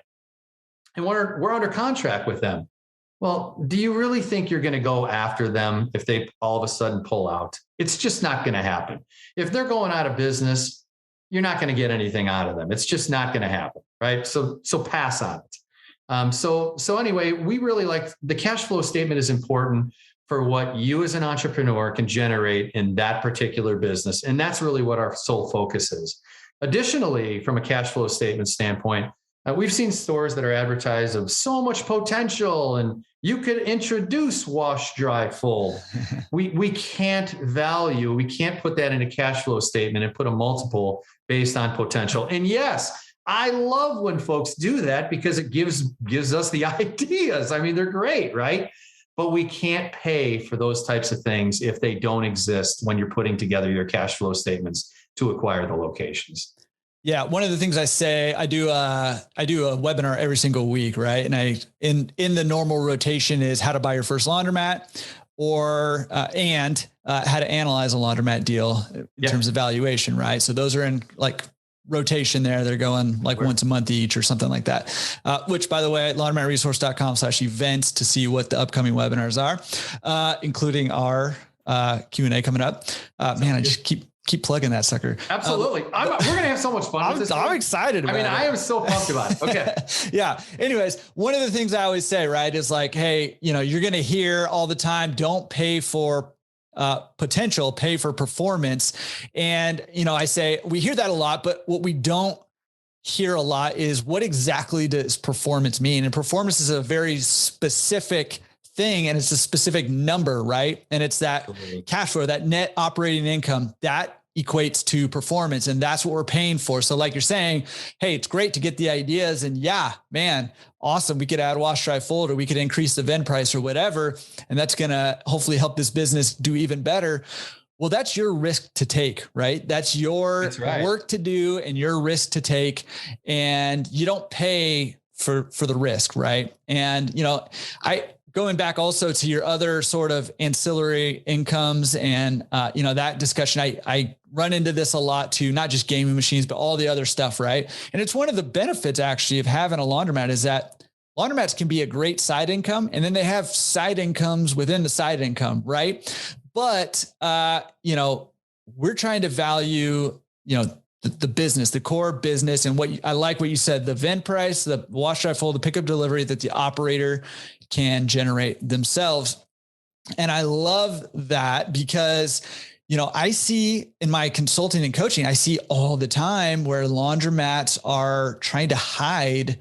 And we're under contract with them. Well, do you really think you're going to go after them if they all of a sudden pull out? It's just not going to happen. If they're going out of business, you're not going to get anything out of them. It's just not going to happen, right? So pass on it. So anyway, we really like the cash flow statement is important for what you as an entrepreneur can generate in that particular business. And that's really what our sole focus is. Additionally, from a cash flow statement standpoint, we've seen stores that are advertised of so much potential and you could introduce wash, dry, fold. We can't put that in a cash flow statement and put a multiple based on potential. And yes, I love when folks do that because it gives us the ideas. I mean, they're great, right? But we can't pay for those types of things if they don't exist when you're putting together your cash flow statements to acquire the locations. Yeah. One of the things I say, I do a webinar every single week, right? And in the normal rotation is how to buy your first laundromat or, and how to analyze a laundromat deal in terms of valuation, right? So those are in like rotation there. They're going like once a month each or something like that. Which, by the way, laundromatresource.com/events to see what the upcoming webinars are, including our Q&A coming up. Man, I just keep plugging that sucker. Absolutely. We're going to have so much fun with this. I'm excited about it. I am so pumped about it. Okay. Yeah. Anyways, one of the things I always say, right, is like, hey, you're going to hear all the time, don't pay for potential, pay for performance. And, I say we hear that a lot, but what we don't hear a lot is what exactly does performance mean? And performance is a very specific thing, and it's a specific number, right? And it's that cash flow, that net operating income that equates to performance. And that's what we're paying for. So like you're saying, hey, it's great to get the ideas, and yeah, man, awesome. We could add wash, dry, fold, or we could increase the vend price or whatever. And that's going to hopefully help this business do even better. Well, that's your risk to take, right? That's your work to do and your risk to take. And you don't pay for the risk, right? And, going back also to your other sort of ancillary incomes and, that discussion, I run into this a lot too, not just gaming machines, but all the other stuff. Right. And it's one of the benefits actually of having a laundromat is that laundromats can be a great side income, and then they have side incomes within the side income. Right. But, we're trying to value, the business, the core business. And I like what you said, the vend price, the wash, dry, fold, the pickup delivery that the operator can generate themselves. And I love that because, I see in my consulting and coaching, I see all the time where laundromats are trying to hide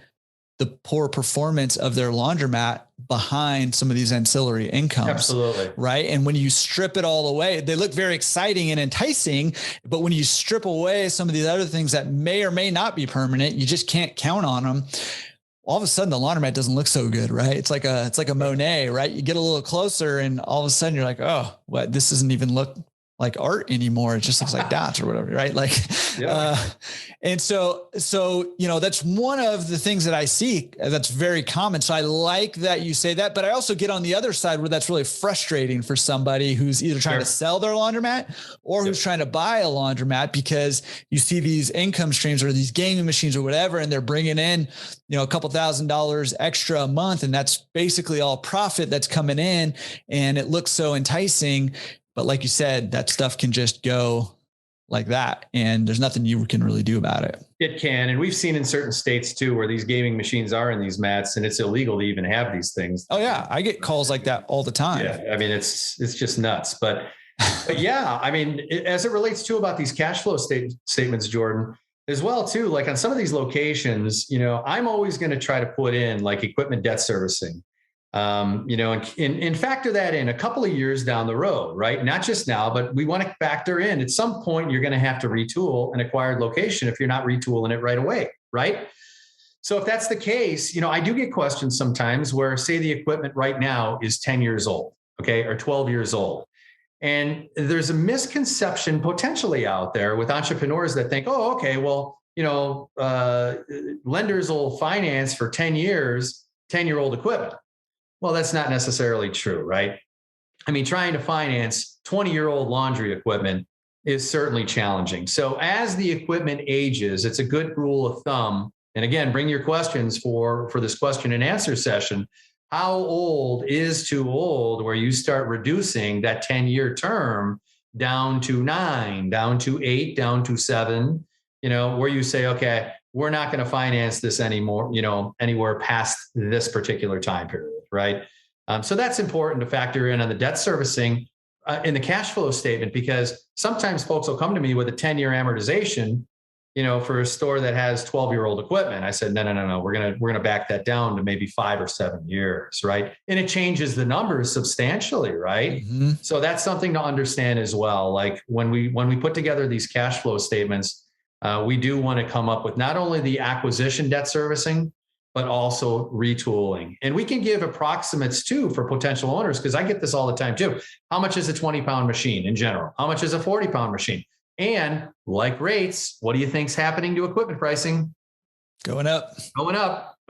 the poor performance of their laundromat behind some of these ancillary incomes. Absolutely. Right. And when you strip it all away, they look very exciting and enticing, but when you strip away some of these other things that may or may not be permanent, you just can't count on them. All of a sudden the laundromat doesn't look so good, right? It's like a Monet, right? You get a little closer and all of a sudden you're like, oh, what? This doesn't even look like art anymore. It just looks like dots or whatever, right? Like, and so, that's one of the things that I see that's very common. So I like that you say that, but I also get on the other side where that's really frustrating for somebody who's either trying to sell their laundromat or who's trying to buy a laundromat, because you see these income streams or these gaming machines or whatever, and they're bringing in, a couple $1,000s extra a month. And that's basically all profit that's coming in, and it looks so enticing. But like you said, that stuff can just go like that, and there's nothing you can really do about it. It can. And we've seen in certain states too, where these gaming machines are in these mats, and it's illegal to even have these things. Oh yeah. I get calls like that all the time. Yeah. I mean, it's just nuts, but yeah, I mean, as it relates to about these cash flow statements, Jordan, as well too, like on some of these locations, I'm always going to try to put in like equipment debt servicing. And factor that in a couple of years down the road, right? Not just now, but we want to factor in at some point, you're going to have to retool an acquired location if you're not retooling it right away, right? So if that's the case, I do get questions sometimes where, say, the equipment right now is 10 years old, okay, or 12 years old. And there's a misconception potentially out there with entrepreneurs that think, oh, okay, well, lenders will finance for 10 years, 10-year-old equipment. Well, that's not necessarily true, right? I mean, trying to finance 20-year-old laundry equipment is certainly challenging. So as the equipment ages, it's a good rule of thumb. And again, bring your questions for this question and answer session. How old is too old where you start reducing that 10-year term down to 9, down to 8, down to 7, where you say, okay, we're not going to finance this anymore, anywhere past this particular time period, right? So that's important to factor in on the debt servicing in the cash flow statement, because sometimes folks will come to me with a 10-year amortization, for a store that has 12-year-old equipment. I said, no, we're going to back that down to maybe 5 or 7 years, right? And it changes the numbers substantially, right? Mm-hmm. So that's something to understand as well. Like when we put together these cash flow statements, we do want to come up with not only the acquisition debt servicing, but also retooling. And we can give approximates too for potential owners, because I get this all the time too. How much is a 20-pound machine in general? How much is a 40-pound machine? And like rates, what do you think's happening to equipment pricing? Going up.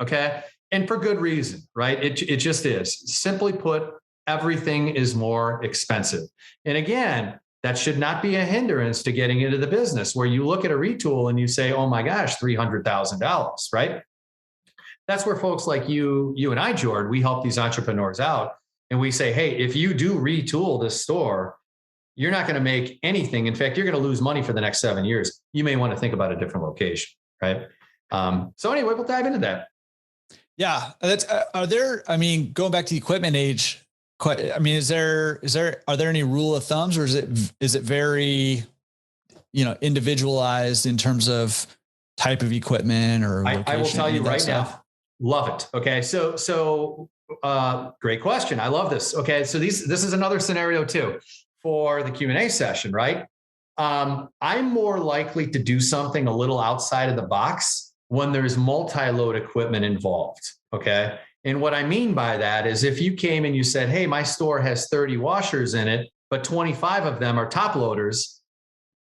Okay. And for good reason, right? It just is. Simply put, everything is more expensive. And again, that should not be a hindrance to getting into the business, where you look at a retool and you say, oh my gosh, $300,000, right? That's where folks like you and I, Jordan, we help these entrepreneurs out. And we say, hey, if you do retool this store, you're not going to make anything. In fact, you're going to lose money for the next 7 years. You may want to think about a different location, right? So anyway, we'll dive into that. Yeah. That's, are there, I mean, going back to the equipment age, I mean, are there any rule of thumbs, or is it very, individualized in terms of type of equipment or location? I will tell you right now, love it. Okay. So great question. I love this. Okay. So this is another scenario too for the Q&A session, right? I'm more likely to do something a little outside of the box when there's multi-load equipment involved. Okay. And what I mean by that is, if you came and you said, hey, my store has 30 washers in it, but 25 of them are top loaders.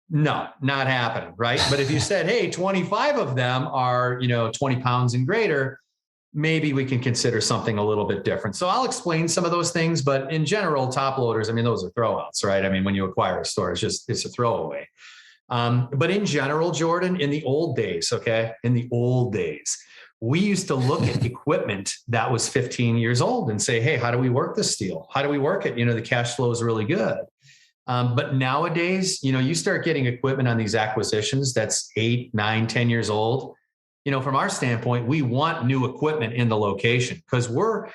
No, not happening. Right. But if you said, hey, 25 of them are, 20 pounds and greater, maybe we can consider something a little bit different. So I'll explain some of those things, but in general, top loaders, I mean, those are throwouts, right? I mean, when you acquire a store, it's a throwaway. But in general, Jordan, in the old days, we used to look at equipment that was 15 years old and say, hey, how do we work this deal? How do we work it? The cash flow is really good. But nowadays, you start getting equipment on these acquisitions that's 8, 9, 10 years old. From our standpoint, we want new equipment in the location, because we're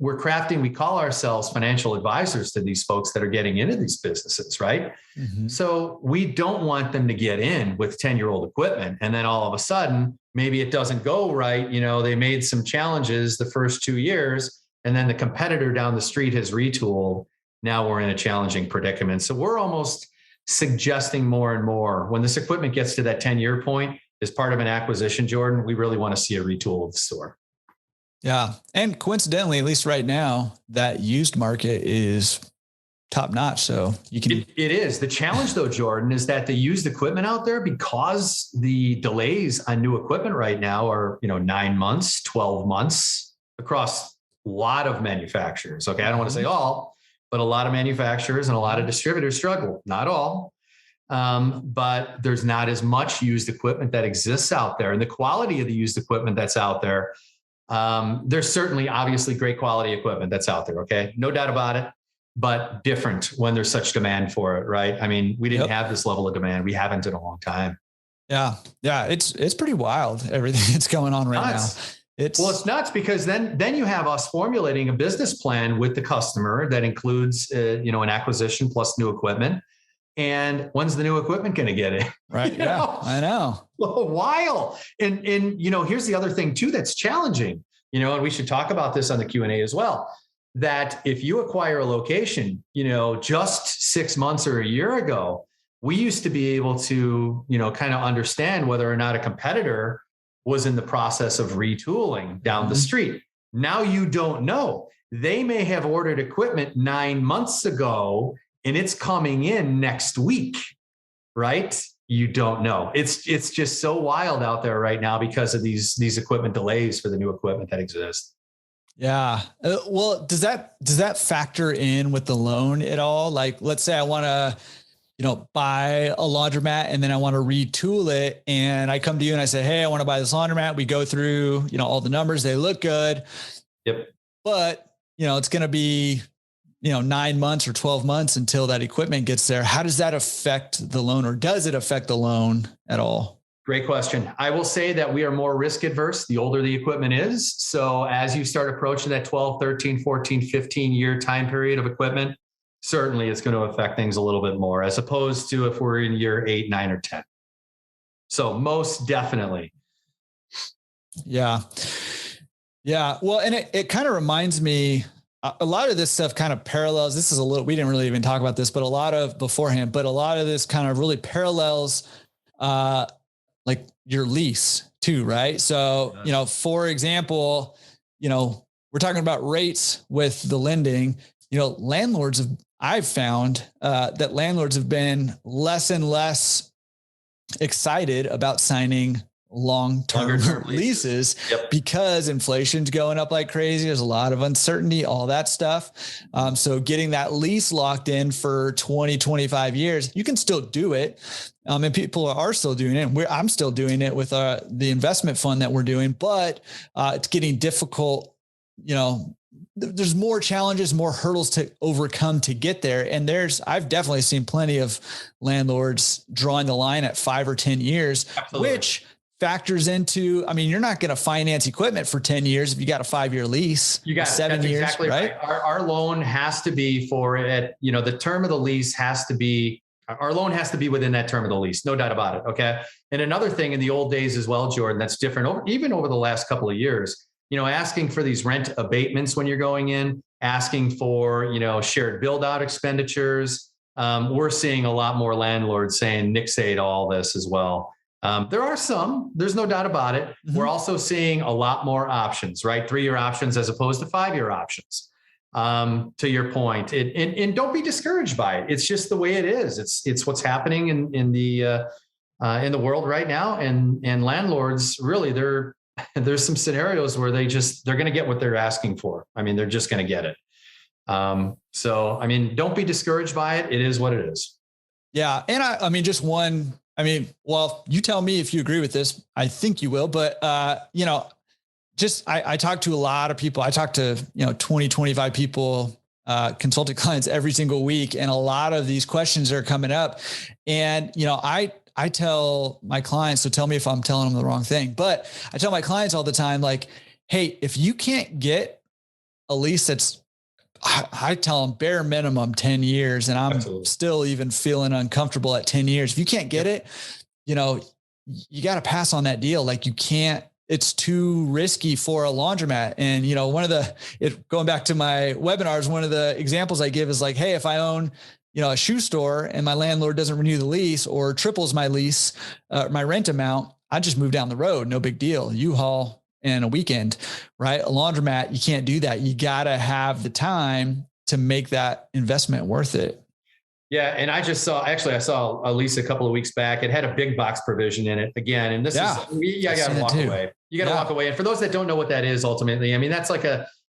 crafting, we call ourselves financial advisors to these folks that are getting into these businesses, right? Mm-hmm. So we don't want them to get in with 10-year-old equipment, and then all of a sudden, maybe it doesn't go right. They made some challenges the first 2 years, and then the competitor down the street has retooled. Now we're in a challenging predicament. So we're almost suggesting more and more, when this equipment gets to that 10-year point, as part of an acquisition, Jordan, we really want to see a retool of the store. Yeah. And coincidentally, at least right now, that used market is top notch. So you can. It is. The challenge though, Jordan, is that the used equipment out there, because the delays on new equipment right now are, 9 months, 12 months across a lot of manufacturers. Okay. I don't want to say all, but a lot of manufacturers and a lot of distributors struggle. Not all. But there's not as much used equipment that exists out there, and the quality of the used equipment that's out there. There's certainly obviously great quality equipment that's out there. Okay. No doubt about it, but different when there's such demand for it. Right. I mean, we didn't have this level of demand. We haven't in a long time. Yeah. Yeah. It's pretty wild. Everything that's going on right now. It's nuts, because then you have us formulating a business plan with the customer that includes, an acquisition plus new equipment. And when's the new equipment going to get in? Right. Yeah, I know. A while. And here's the other thing too, that's challenging, and we should talk about this on the Q&A as well, that if you acquire a location, just 6 months or a year ago, we used to be able to, kind of understand whether or not a competitor was in the process of retooling down the street. Now you don't know. They may have ordered equipment 9 months ago, and it's coming in next week, right? You don't know. It's just so wild out there right now because of these equipment delays for the new equipment that exists. Yeah. Well, does that factor in with the loan at all? Like, let's say I want to, buy a laundromat, and then I want to retool it, and I come to you and I say, hey, I want to buy this laundromat. We go through, all the numbers, they look good. Yep. But, it's going to be, 9 months or 12 months until that equipment gets there. How does that affect the loan, or does it affect the loan at all? Great question. I will say that we are more risk adverse the older the equipment is. So as you start approaching that 12, 13, 14, 15 year time period of equipment, certainly it's going to affect things a little bit more, as opposed to if we're in year 8, 9, or 10. So most definitely. Yeah. Yeah. Well, and it kind of reminds me, a lot of this stuff kind of parallels. This is we didn't really even talk about this, but a lot of this kind of really parallels, like your lease too. Right. So, for example, we're talking about rates with the lending, I've found, that landlords have been less and less excited about signing long-term leases because inflation's going up like crazy. There's a lot of uncertainty, all that stuff. So getting that lease locked in for 20, 25 years, you can still do it. And people are still doing it. And I'm still doing it with the investment fund that we're doing, but it's getting difficult. There's more challenges, more hurdles to overcome to get there. And I've definitely seen plenty of landlords drawing the line at 5 or 10 years, which factors into, you're not going to finance equipment for 10 years if you got a 5-year lease. You got 7 years, exactly right? Our loan has to be for it. The term of the lease has to be, our loan has to be within that term of the lease. No doubt about it. Okay. And another thing in the old days as well, Jordan, that's different even over the last couple of years, asking for these rent abatements when you're going in, asking for, shared build out expenditures. We're seeing a lot more landlords saying nixate all this as well. There are some, there's no doubt about it. Mm-hmm. We're also seeing a lot more options, right? 3-year options as opposed to 5-year options. To your point, and don't be discouraged by it. It's just the way it is. It's what's happening in the world right now. And landlords really, there's some scenarios where they're going to get what they're asking for. They're just going to get it. So don't be discouraged by it. It is what it is. Yeah. And well, you tell me if you agree with this. I think you will, but I talk to a lot of people. I talk to, 20, 25 people, consulting clients every single week. And a lot of these questions are coming up. And, I tell my clients, so tell me if I'm telling them the wrong thing, but I tell my clients all the time, like, hey, if you can't get a lease that's, I tell them bare minimum 10 years, and I'm Absolutely. Still even feeling uncomfortable at 10 years. If you can't get it, you got to pass on that deal. Like you can't, it's too risky for a laundromat. And, going back to my webinars, one of the examples I give is like, hey, if I own, a shoe store and my landlord doesn't renew the lease or triples my lease, my rent amount, I just move down the road. No big deal. U-Haul in a weekend, right? A laundromat, you can't do that. You got to have the time to make that investment worth it. Yeah. And I saw a lease a couple of weeks back. It had a big box provision in it again. And you got to walk away. You got to walk away. And for those that don't know what that is, ultimately, that's like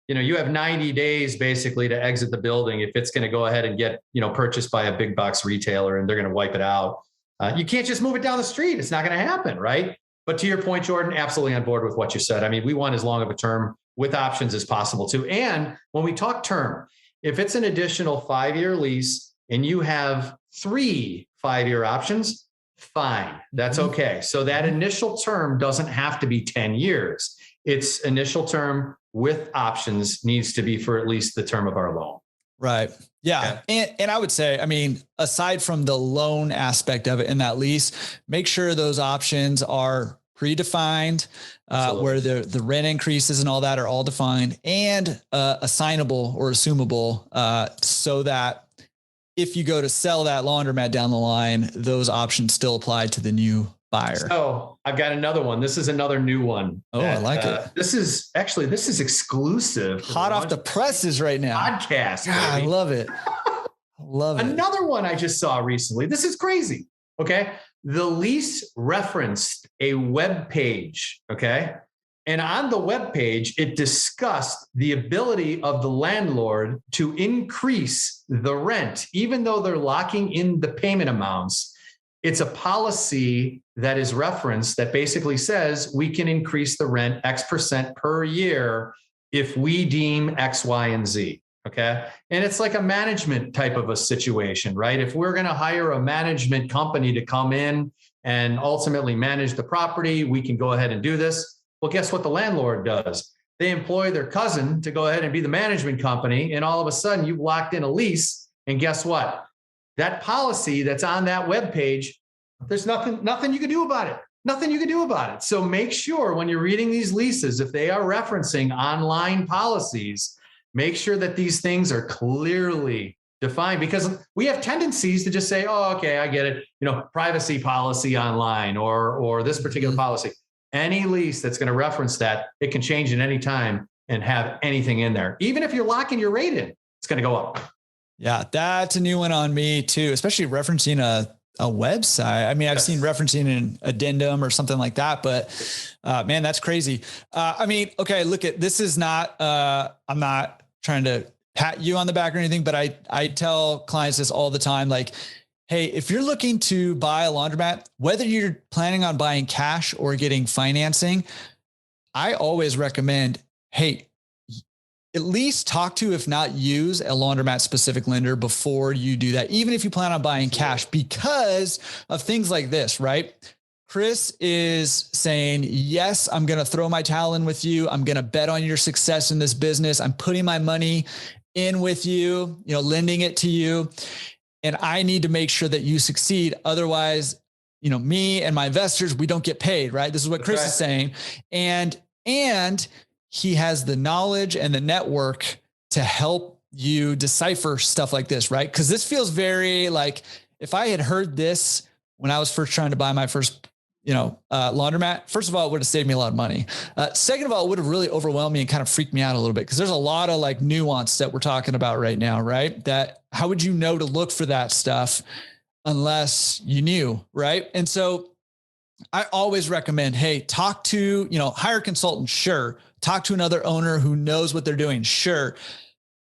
you have 90 days basically to exit the building if it's going to go ahead and get, purchased by a big box retailer and they're going to wipe it out. You can't just move it down the street. It's not going to happen. Right. But to your point, Jordan, absolutely on board with what you said. We want as long of a term with options as possible too. And when we talk term, if it's an additional 5-year lease and you have 3 5-year options, fine. That's okay. So that initial term doesn't have to be 10 years. Its initial term with options needs to be for at least the term of our loan. Right. Yeah. And I would say, aside from the loan aspect of it in that lease, make sure those options are predefined, where the rent increases and all that are all defined and assignable or assumable, so that if you go to sell that laundromat down the line, those options still apply to the new buyer. So I've got another one. This is another new one. Oh, I like it. This is exclusive. Hot off the presses right now. Podcast. God, I love it. Another one I just saw recently. This is crazy. Okay. The lease referenced a web page. Okay. And on the web page, it discussed the ability of the landlord to increase the rent, even though they're locking in the payment amounts. It's a policy that is referenced that basically says we can increase the rent X% per year if we deem X, Y, and Z. Okay. And it's like a management type of a situation, right? If we're going to hire a management company to come in and ultimately manage the property, we can go ahead and do this. Well, guess what the landlord does? They employ their cousin to go ahead and be the management company. And all of a sudden you've locked in a lease. And guess what? That policy that's on that web page, there's nothing you can do about it. Nothing you can do about it. So make sure when you're reading these leases, if they are referencing online policies, make sure that these things are clearly defined, because we have tendencies to just say, oh, okay, I get it. Privacy policy online or this particular policy. Any lease that's going to reference that, it can change at any time and have anything in there. Even if you're locking your rate in, it's going to go up. Yeah, that's a new one on me too, especially referencing a a website. I mean, I've seen referencing an addendum or something like that, but man, that's crazy. I mean, okay, look at, this is not, I'm not trying to pat you on the back or anything, but I tell clients this all the time. Like, hey, if you're looking to buy a laundromat, whether you're planning on buying cash or getting financing, I always recommend, hey, at least talk to, if not use, a laundromat specific lender before you do that, even if you plan on buying cash, because of things like this, right? Chris is saying, yes, I'm going to throw my towel in with you. I'm going to bet on your success in this business. I'm putting my money in with you, lending it to you. And I need to make sure that you succeed. Otherwise, me and my investors, we don't get paid, right? This is what Chris is saying. And he has the knowledge and the network to help you decipher stuff like this, right? Because this feels very like, if I had heard this when I was first trying to buy my first, laundromat, first of all, it would have saved me a lot of money. Second of all, it would have really overwhelmed me and kind of freaked me out a little bit, because there's a lot of like nuance that we're talking about right now, right? That how would you know to look for that stuff unless you knew, right? And so I always recommend, hey, talk to, hire a consultant, sure. Talk to another owner who knows what they're doing, sure.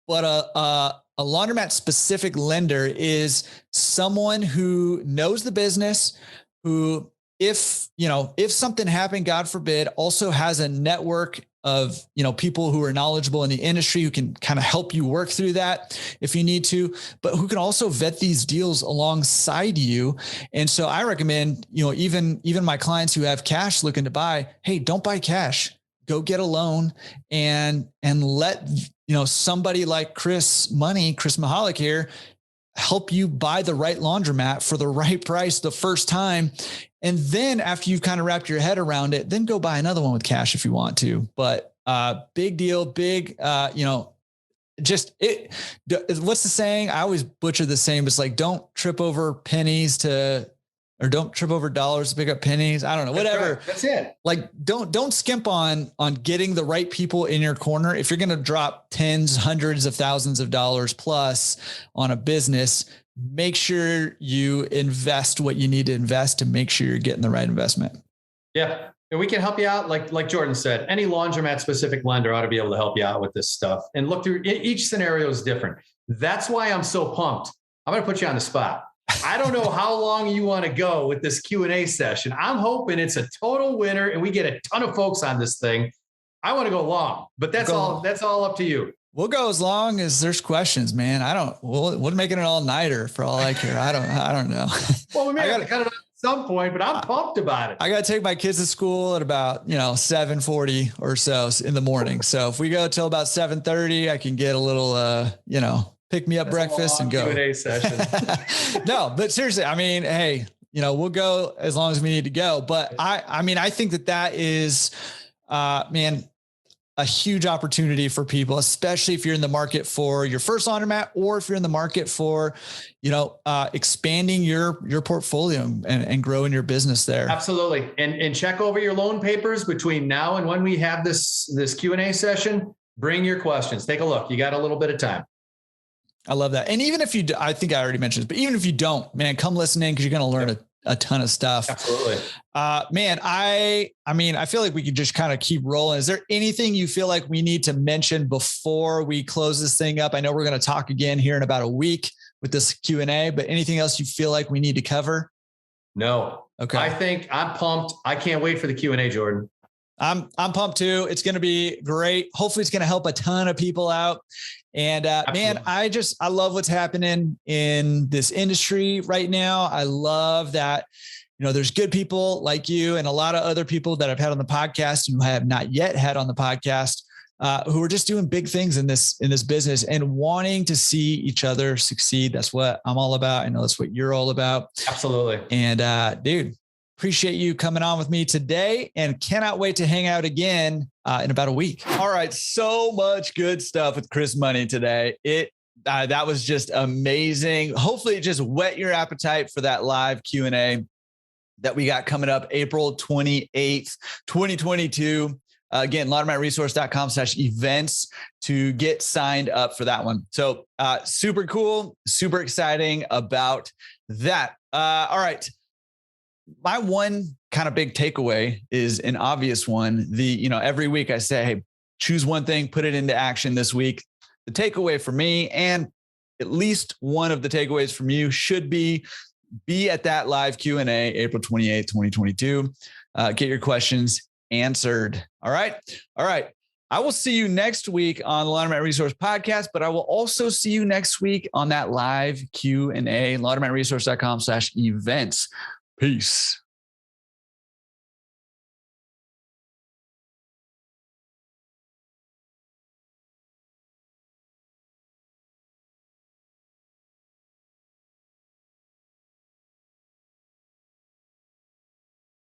But a laundromat specific lender is someone who knows the business, who, if something happened, God forbid, also has a network of, people who are knowledgeable in the industry who can kind of help you work through that if you need to, but who can also vet these deals alongside you. And so I recommend, even my clients who have cash looking to buy, hey, don't buy cash, go get a loan and let, somebody like Chris Michalek here help you buy the right laundromat for the right price the first time. And then after you've kind of wrapped your head around it, then go buy another one with cash if you want to. But big deal, just it. What's the saying? I always butcher the saying, but it's like, don't trip over dollars to pick up pennies. I don't know, whatever. That's it. Like, don't skimp on getting the right people in your corner. If you're going to drop tens, hundreds of thousands of dollars plus on a business, make sure you invest what you need to invest to make sure you're getting the right investment. Yeah. And we can help you out. Like Jordan said, any laundromat specific lender ought to be able to help you out with this stuff, and look through each scenario is different. That's why I'm so pumped. I'm going to put you on the spot. I don't know how long you want to go with this Q&A session. I'm hoping it's a total winner and we get a ton of folks on this thing. I want to go long, but that's all up to you. We'll go as long as there's questions, man. We'll make it an all-nighter for all I care. I don't know. Well, we may have to cut it at some point, but I'm pumped about it. I got to take my kids to school at about, 7:40 or so in the morning. So if we go till about 7:30, I can get a little, pick me up breakfast and go. Q&A session. No, but seriously, I mean, hey, we'll go as long as we need to go. But I think that is, a huge opportunity for people, especially if you're in the market for your first laundromat, or if you're in the market for, expanding your portfolio and growing your business there. Absolutely. And check over your loan papers between now and when we have this Q&A session. Bring your questions. Take a look. You got a little bit of time. I love that. And even if you, I think I already mentioned this, but even if you don't, man, come listen in, because you're going to learn a ton of stuff. Absolutely. Man, I feel like we could just kind of keep rolling. Is there anything you feel like we need to mention before we close this thing up? I know we're going to talk again here in about a week with this Q&A, but anything else you feel like we need to cover? No. Okay. I think I'm pumped. I can't wait for the Q&A, Jordan. I'm pumped too. It's going to be great. Hopefully it's going to help a ton of people out. And man, I love what's happening in this industry right now. I love that, there's good people like you and a lot of other people that I've had on the podcast and who have not yet had on the podcast, who are just doing big things in this business and wanting to see each other succeed. That's what I'm all about. I know that's what you're all about. Absolutely. And dude, appreciate you coming on with me today, and cannot wait to hang out again in about a week. All right. So much good stuff with Chris Money today. That was just amazing. Hopefully it just whet your appetite for that live Q&A that we got coming up April 28th, 2022. Again, laundromatresource.com/events to get signed up for that one. So super cool, super exciting about that. All right. My one kind of big takeaway is an obvious one. Every week I say, hey, choose one thing, put it into action this week. The takeaway for me, and at least one of the takeaways from you, should be at that live Q&A, April 28th, 2022. Get your questions answered. All right. I will see you next week on the Laundromat Resource Podcast, but I will also see you next week on that live Q&A, laundromatresource.com/events. Peace.